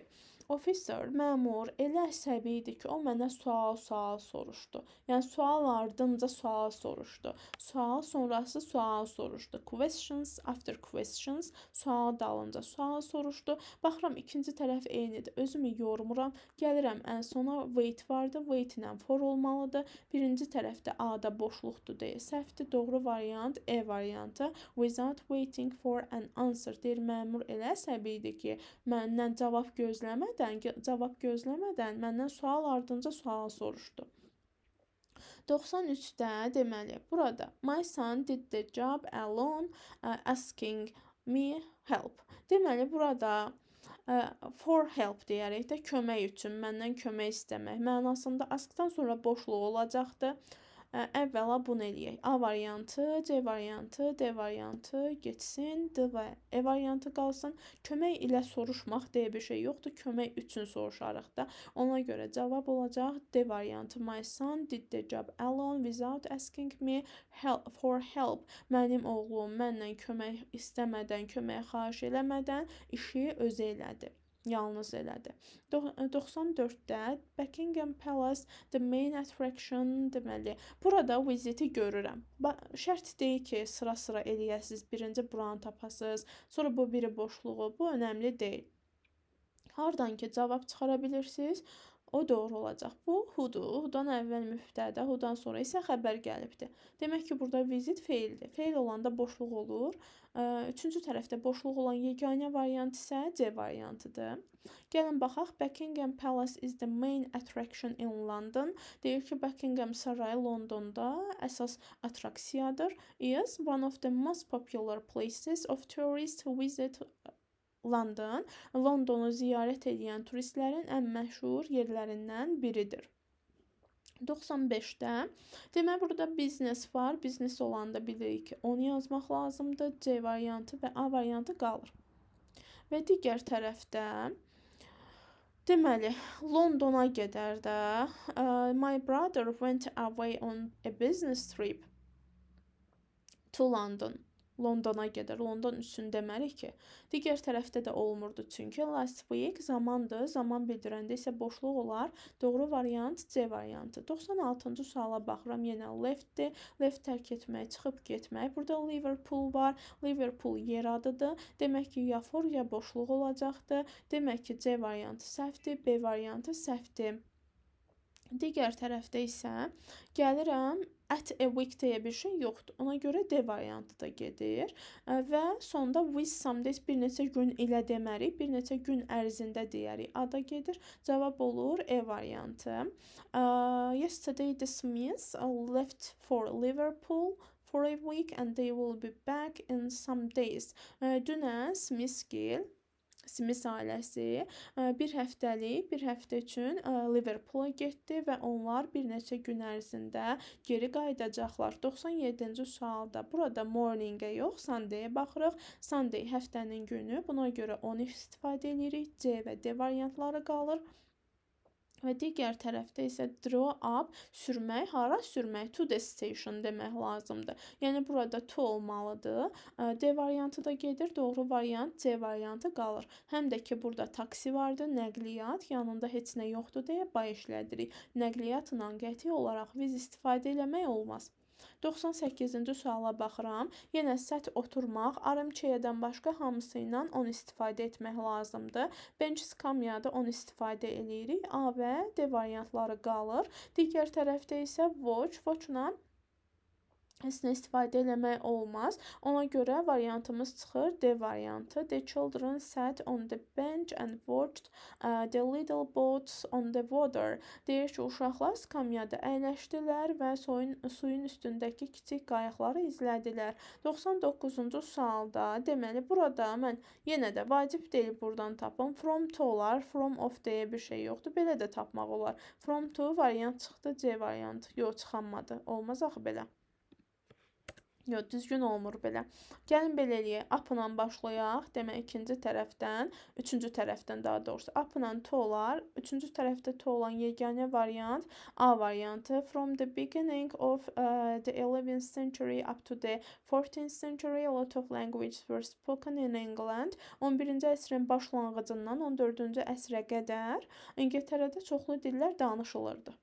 officer, məmur elə əsəbi idi ki, o mənə sual soruşdu. Yəni sual ardınca sual soruşdu. Sual sonrası sual soruşdu. Questions after questions, sual dalınca sual soruşdu. Baxıram ikinci tərəf eynidir. Özümü yormuram. Gəlirəm ən sona wait vardı. Wait ilə for olmalıdır. Birinci tərəfdə A-da boşluqdur deyə səhvdir. Doğru variant E variantı. Without waiting for an answer. Deyir məmur elə əsəbi idi ki, məndən cavab gözləmədən məndən sual ardınca sual soruşdu. 93-də deməli, burada my son did the job alone, asking me help. Deməli, burada for help deyərək də kömək üçün, məndən kömək istəmək mənasında askdan sonra boşluq olacaqdır. Əvvəla bunu eləyək. A variantı, C variantı, D variantı getsin, D və E variantı qalsın. Kömək ilə soruşmaq deyə bir şey yoxdur. Kömək üçün soruşarıq da. Ona görə cavab olacaq D variantı. My son did the job alone without asking me for help. Mənim oğlum məndən kömək istəmədən, kömək xahiş eləmədən işi özü elədi. Yalnız elədi. 94-də Buckingham Palace the main attraction deməli. Burada visiti görürəm. Şərt deyil ki, sıra-sıra eləyəsiniz. Birinci buranı tapasınız, sonra bu biri boşluğu. Bu önəmli deyil. Hardan ki cavab çıxara bilirsiniz, o doğru olacaq. Bu who'dur. Who'dan əvvəl mübtədə, who'dan sonra isə xəbər gəlibdir. Demək ki, burada visit feildir. Feil olanda boşluq olur. Üçüncü tərəfdə boşluq olan yeganə variant isə C variantıdır. Gəlin baxaq. Buckingham Palace is the main attraction in London. Deyir ki, Buckingham Sarayı Londonda əsas attraksiyadır. Is one of the most popular places of tourists who visit London. Londonu ziyarət edən turistlərin ən məşhur yerlərindən biridir. 95-də demək burada biznes var. Biznes olanda bilirik ki, onu yazmaq lazımdır. C variantı və A variantı qalır. Və digər tərəfdə deməli, Londona gedər də. My brother went away on a business trip to London. Londona gedir. London üçün demərik ki, digər tərəfdə də olmurdu çünki last week zamandır. Zaman bildirəndə isə boşluq olar. Doğru variant C variantı. 96-cı suala baxıram. Yenə leftdir. Left tərk etmək, çıxıb getmək. Burada Liverpool var. Liverpool yer adıdır. Demək ki, ya for ya boşluq olacaqdır. Demək ki, C variantı səhvdir, B variantı səhvdir. Digər tərəfdə isə gəlirəm, at a week deyə bir şey yoxdur. Ona görə D variantı da gedir. Və sonda with some days bir neçə gün ilə demərik. Bir neçə gün ərzində deyərik. A da gedir. Cavab olur E variantı. Yesterday the Smiths left for Liverpool for a week and they will be back in some days. Dünən Smith ailəsi bir həftə üçün Liverpoola getdi və onlar bir neçə gün ərzində geri qayıdacaqlar. 97-ci sualda burada morning-ə yox, Sunday-ə baxırıq. Sunday həftənin günü. Buna görə onu istifadə edirik. C və D variantları qalır. Və digər tərəfdə isə draw up, sürmək, hara sürmək, to the station demək lazımdır. Yəni burada to olmalıdır. D variantı da gedir, doğru variant C variantı qalır. Həm də ki, burada taksi vardır, nəqliyyat, yanında heç nə yoxdur deyə bay işlədirik. Nəqliyyatla qəti olaraq biz istifadə eləmək olmaz. 98-ci suala baxıram. Yenə səth oturmaq, armchairdən başqa hamısı ilə on istifadə etmək lazımdır. Bench skamyada on istifadə eləyirik. A və D variantları qalır. Digər tərəfdə isə watch-la heç nə istifadə eləmək olmaz. Ona görə variantımız çıxır D variantı. The children sat on the bench and watched the little boats on the water. Deyir ki, uşaqlar skamyada əyləşdilər və suyun üstündəki kiçik qayıqları izlədilər. 99-cu sualda, deməli, burada mən yenə də vacib deyil buradan tapım. From to olar, from of deyə bir şey yoxdur. Belə də tapmaq olar. From to variant çıxdı, C variantı. Yox, çıxanmadı. Olmaz axı belə. Yox, düzgün olmur belə. Gəlin belə eləyək. Up-la başlayaq. Demək, ikinci tərəfdən, üçüncü tərəfdən daha doğrusu. Up-la to olar. Üçüncü tərəfdə to olan yeganə variant A variantı. From the beginning of the 11th century up to the 14th century, a lot of languages were spoken in England. 11-ci əsrin başlanğıcından 14-cü əsrə qədər İngiltərədə çoxlu dillər danışılırdı.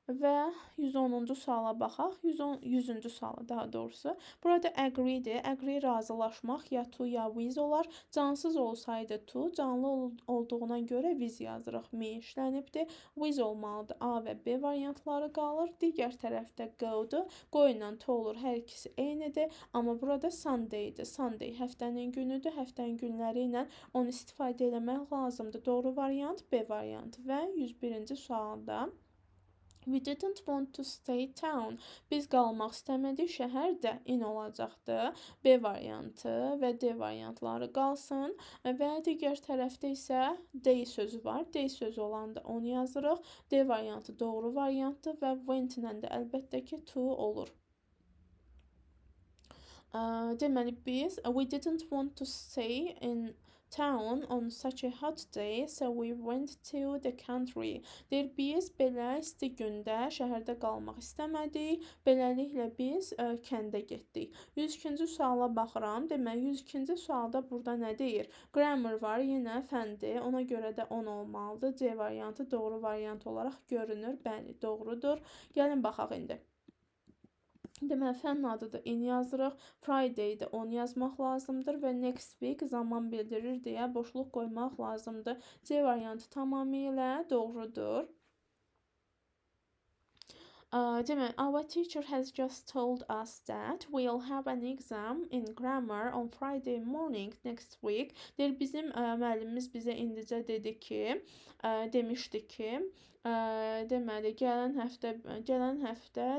Və 110-cu suala baxaq. 100-cü suala daha doğrusu. Burada agree-dir. Agree razılaşmaq ya to ya with olar. Cansız olsaydı to, canlı olduğuna görə with yazırıq. Me işlənibdir. With olmalıdır. A və B variantları qalır. Digər tərəfdə go-dur. Go ilə to olur. Hər ikisi eynidir. Amma burada Sunday-dir. Sunday həftənin günüdür. Həftənin günləri ilə onu istifadə etmək lazımdır. Doğru variant B variantı. Və 101-ci sualda we didn't want to stay town. Biz qalmaq istəmədik. Şəhərdə in olacaqdı. B variantı və D variantları qalsın. Və digər tərəfdə isə day sözü var. Day sözü olanda onu yazırıq. D variantı doğru variantdır və went ilə də əlbəttə ki to olur. Deməli biz we didn't want to stay in town on such a hot day, so we went to the country. Deyir, biz belə isti gündə şəhərdə qalmaq istəmədik. Beləliklə biz kəndə getdik. 102-ci suala baxıram. Deməli 102-ci sualda burada nə deyir? Grammar var, yenə fəndir. Ona görə də 10 olmalıdır. C variantı doğru variant olaraq görünür. Bəli, doğrudur. Gəlin baxaq indi. Deməli, fənn adıdır in yazırıq. Friday-də 10 yazmaq lazımdır və next week zaman bildirir deyə boşluq qoymaq lazımdır. C variantı tamamilə doğrudur. Deməli, our teacher has just told us that we'll have an exam in grammar on Friday morning next week. Deyir, bizim müəllimimiz bizə indicə dedi ki, demişdi ki, deməli, gələn həftə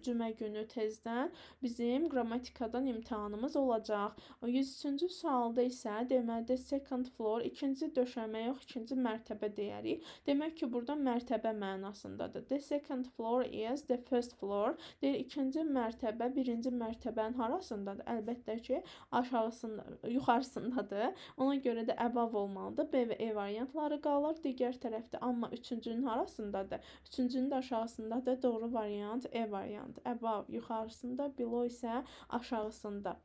cümə günü tezdən bizim qrammatikadan imtahanımız olacaq. 103-cü sualda isə deməli second floor, ikinci döşəmə yox, ikinci mərtəbə deyərik. Demək ki, burada mərtəbə mənasındadır. The second floor is the first floor. Deyir, ikinci mərtəbə birinci mərtəbənin harasındadır? Əlbəttə ki, yuxarısındadır. Ona görə də above olmalıdır. B və E variantları qalır. Digər tərəfdə amma üçüncünün harasındadır? Üçüncünün də aşağısındadır. Doğru variant E variantı. Above yuxarısında, below isə aşağısında.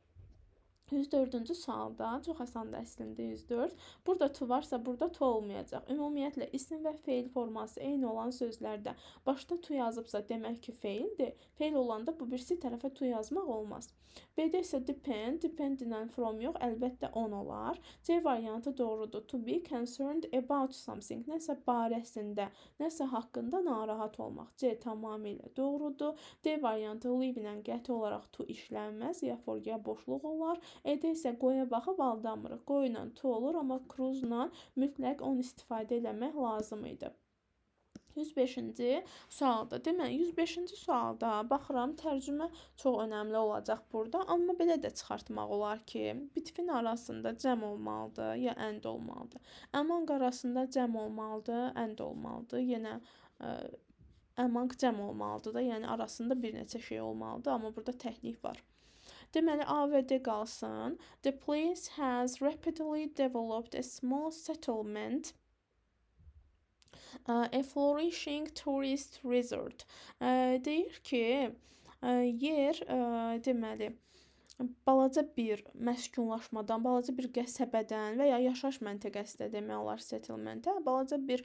104-cü sualda, çox asandır əslində 104. Burada to varsa, burada to olmayacaq. Ümumiyyətlə, isim və feil forması eyni olan sözlərdə başda to yazıbsa, demək ki, feildir. Feil olanda bu birisi tərəfə to yazmaq olmaz. B-də isə depend ilə from yox, əlbəttə on olar. C variantı doğrudur. To be concerned about something. Nəsə barəsində, nəsə haqqında narahat olmaq. C tamamilə doğrudur. D variantı live ilə qəti olaraq to işlənməz, ya for ya boşluq olar. Edə isə qoya baxıb aldamırıq. Qoy ilə to olur, amma cruzla mütləq onu istifadə eləmək lazım idi. 105-ci sualda. Deməli, 105-ci sualda baxıram, tərcümə çox önəmli olacaq burada, amma belə də çıxartmaq olar ki, bitfin arasında cəm olmalıdır, ya and olmalıdır. Among arasında cəm olmalıdır, and olmalıdır. Yenə among cəm olmalıdır da, yəni arasında bir neçə şey olmalıdır, amma burada təklik var. Deməli, A və D qalsın. The place has rapidly developed a small settlement, a flourishing tourist resort. Deyir ki, yer deməli balaca bir məskunlaşmadan, balaca bir qəsəbədən və ya yaşayış məntəqəsi də demək olar settlement-ə, balaca bir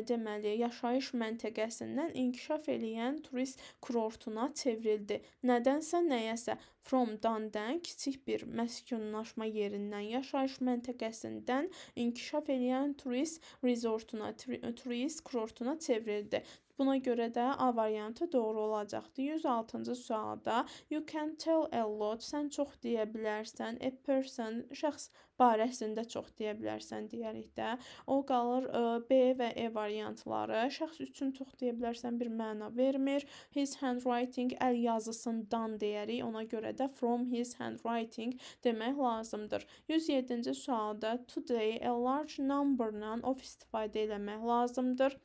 deməli yaşayış məntəqəsindən inkişaf eləyən turist kurortuna çevrildi. Nədənsə, nəyəsə from-dan kiçik bir məskunlaşma yerindən, yaşayış məntəqəsindən inkişaf eləyən turist resortuna, turist kurortuna çevrildi. Buna görə də A variantı doğru olacaqdır. 106-cı sualda you can tell a lot, sən çox deyə bilərsən, a person, şəxs barəsində çox deyə bilərsən deyərik də. O qalır B və E variantları. Şəxs üçün çox deyə bilərsən bir məna vermir. His handwriting, əl yazısından deyərik. Ona görə də from his handwriting demək lazımdır. 107-ci sualda today a large number-la of istifadə eləmək lazımdır.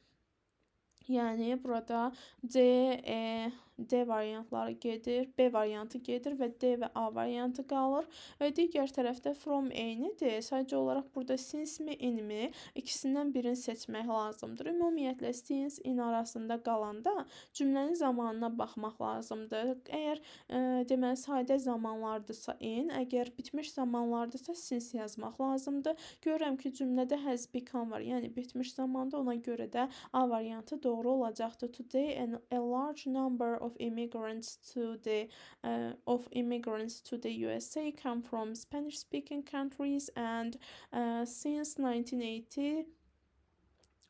Yani burada C, E, D variantları gedir, B variantı gedir və D və A variantı qalır. Və digər tərəfdə from eynidir. Sadəcə olaraq burada since mi, in mi ikisindən birini seçmək lazımdır. Ümumiyyətlə since, in arasında qalanda cümlənin zamanına baxmaq lazımdır. Əgər deməli sadə zamanlardırsa in, əgər bitmiş zamanlardırsa since yazmaq lazımdır. Görürəm ki, cümlədə has become var, yəni bitmiş zamanda, ona görə də A variantı doğru olacaqdır. Today a large number of immigrants to the USA come from Spanish-speaking countries, and since 1980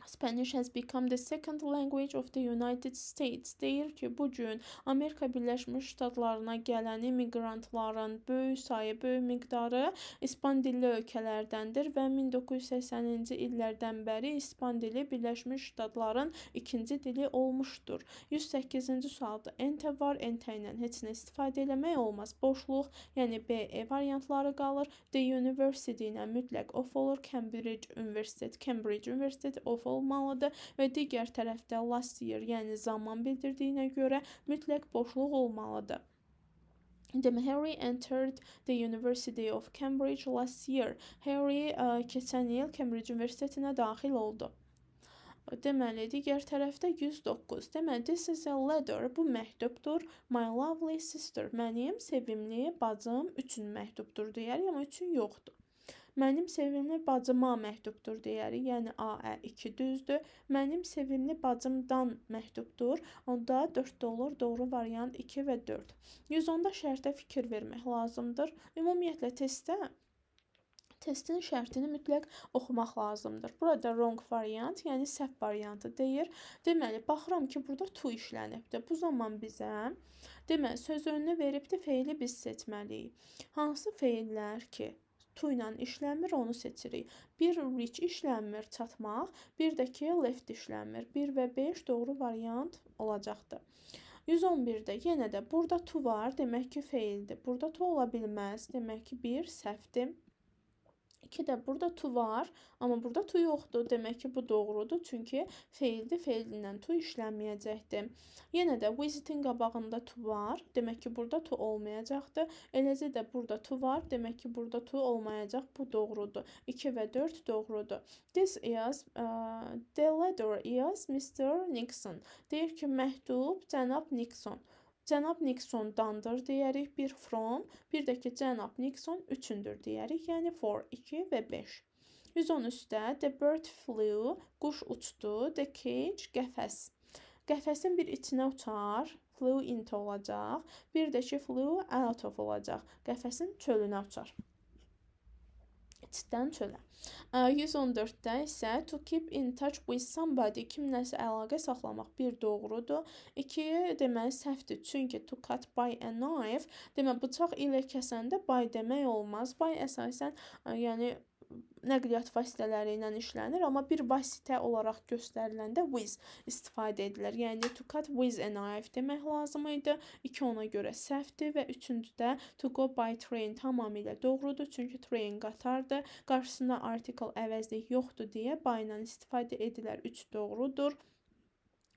Spanish has become the second language of the United States. Deyir ki, bugün Amerika Birləşmiş Ştatlarına gələn immigrantların böyük sayı, böyük miqdarı İspan dilli ölkələrdəndir və 1980-ci illərdən bəri İspan dili Birləşmiş Ştatların ikinci dili olmuşdur. 108-ci sualda ente var, ente ilə heç nə istifadə eləmək olmaz. Boşluq, yəni B, E variantları qalır. The University ilə mütləq off olur. Cambridge University off olmalıdır və digər tərəfdə last year, yəni zaman bildirdiyinə görə mütləq boşluq olmalıdır. Demək, Harry entered the University of Cambridge last year. Harry keçən il Cambridge Universitetinə daxil oldu. Deməli, digər tərəfdə 109. Deməli, this is a letter. Bu məktubdur. My lovely sister. Mənim sevimli bacım üçün məktubdur deyərik, amma üçün yoxdur. Mənim sevimli bacıma məktubdur deyərik, yəni A2 düzdür. Mənim sevimli bacımdan məktubdur. Onda 4 olur, doğru variant 2 və 4. 110-da şərtə fikir vermək lazımdır. Ümumiyyətlə testin şərtini mütləq oxumaq lazımdır. Burada wrong variant, yəni səhv variantı deyir. Deməli, baxıram ki, burada to işlənibdir. Bu zaman bizə, deməli, söz önünü veribdir, feili biz seçməliyik. Hansı feillər ki, to ilə işləmir, onu seçirik. Bir reach işlənmir, çatmaq. Bir də ki, left işlənmir. 1 və 5 doğru variant olacaqdır. 111-də yenə də burada to var, demək ki, feildir. Burada to ola bilməz, demək ki, 1 səhvdir. 2 də burada to var, amma burada to yoxdur. Demək ki, bu doğrudur, çünki feildir, feilindən to işlənməyəcəkdir. Yenə də visitin qabağında to var, demək ki, burada to olmayacaqdır. Eləcə də burada to var, demək ki, burada to olmayacaq, bu doğrudur. 2 və 4 doğrudur. This is, the letter is Mr. Nixon. Deyir ki, məktub cənab Nixon. Cənab Nixondandır deyərik, bir from, bir də ki, cənab Nixon üçündür deyərik, yəni for 2 və 5. 113-də the bird flew, quş uçdu, the cage, qəfəs. Qəfəsin bir içinə uçar, flew into olacaq, bir də ki, flew out of olacaq, qəfəsin çölünə uçar. İçdən çölə. 114-də isə to keep in touch with somebody, kimləsə əlaqə saxlamaq bir doğrudur. 2 deməli səhvdir, çünki to cut by a knife, deməli bıçaq ilə kəsəndə by demək olmaz. By əsasən yəni nəqliyyat vasitələri ilə işlənir, amma bir vasitə olaraq göstəriləndə with istifadə edilir. Yəni to cut with a knife demək lazım idi. 2 ona görə səhvdir və 3-cüdə to go by train tamamilə doğrudur, çünki train qatardır. Qarşısında article əvəzlik yoxdur deyə by ilə istifadə edilər. 3 doğrudur.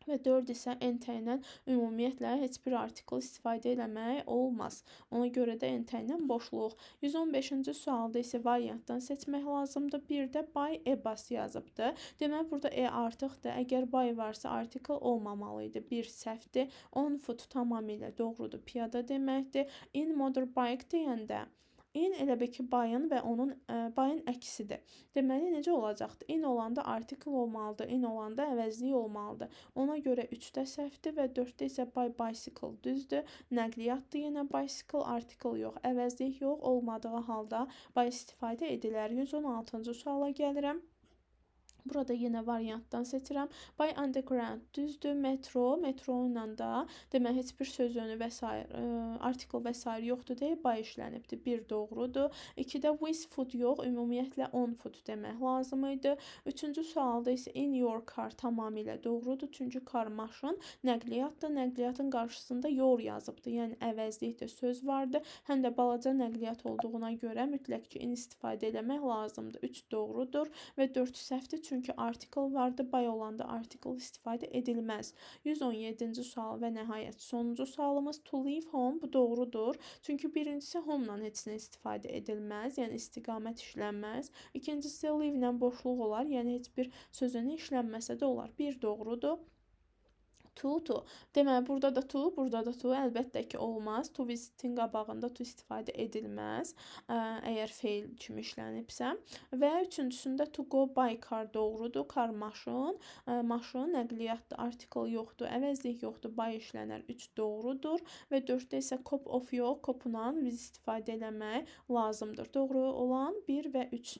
Və 4 isə ente ilə ümumiyyətlə heç bir artikel istifadə eləmək olmaz. Ona görə də ente ilə boşluq. 115-ci sualda isə variantdan seçmək lazımdır. Bir də by e-bus yazıbdır. Deməli, burada e artıqdır. Əgər by varsa artikel olmamalıydı. Bir səhvdir. On foot tamamilə doğrudur. Piyada deməkdir. In motorbike deyəndə in elə bil ki, byın və onun byın əksidir. Deməli, necə olacaqdır? In olanda artikel olmalıdır, in olanda əvəzlik olmalıdır. Ona görə 3-də səhvdir və 4-də isə by bicycle düzdür. Nəqliyyatdır yenə bicycle, artikel yox, əvəzlik yox olmadığı halda by istifadə edilər. 116-cı suala gəlirəm. Burada yenə variantdan seçirəm. By underground düzdür, metro ilə da demək heç bir söz önü və s. artikel və s. yoxdur deyə by işlənibdir. 1 doğrudur. 2-də with foot yox, ümumiyyətlə on foot demək lazım idi. 3-cü sualda isə in your car tamamilə doğrudur, çünki car maşın nəqliyyatdır. Nəqliyyatın qarşısında your yazıbdır, yəni əvəzlikdə söz vardı. Həm də balaca nəqliyyat olduğuna görə mütləq ki, in istifadə eləmək lazımdır. 3 doğrudur və 4 səhvdir, çünki article vardı, by olanda article istifadə edilməz. 117-ci sual və nəhayət sonuncu sualımız to leave home. Bu doğrudur. Çünki birincisi home-la heç nə istifadə edilməz, yəni istiqamət işlənməz. İkincisi leave ilə boşluq olar, yəni heç bir sözünü işlənməsə də olar. Bir doğrudur. To. Deməli, burada da to, burada da to. Əlbəttə ki, olmaz. To visitin qabağında to istifadə edilməz, əgər feil kimi işlənibsə. Və üçüncüsündə to go by car doğrudur. Car maşın, maşın nəqliyyatdır. Article yoxdur, əvəzlik yoxdur, by işlənər. 3 doğrudur. Və 4-də isə cop of yox, copla biz istifadə eləmək lazımdır. Doğru olan 1 və 3.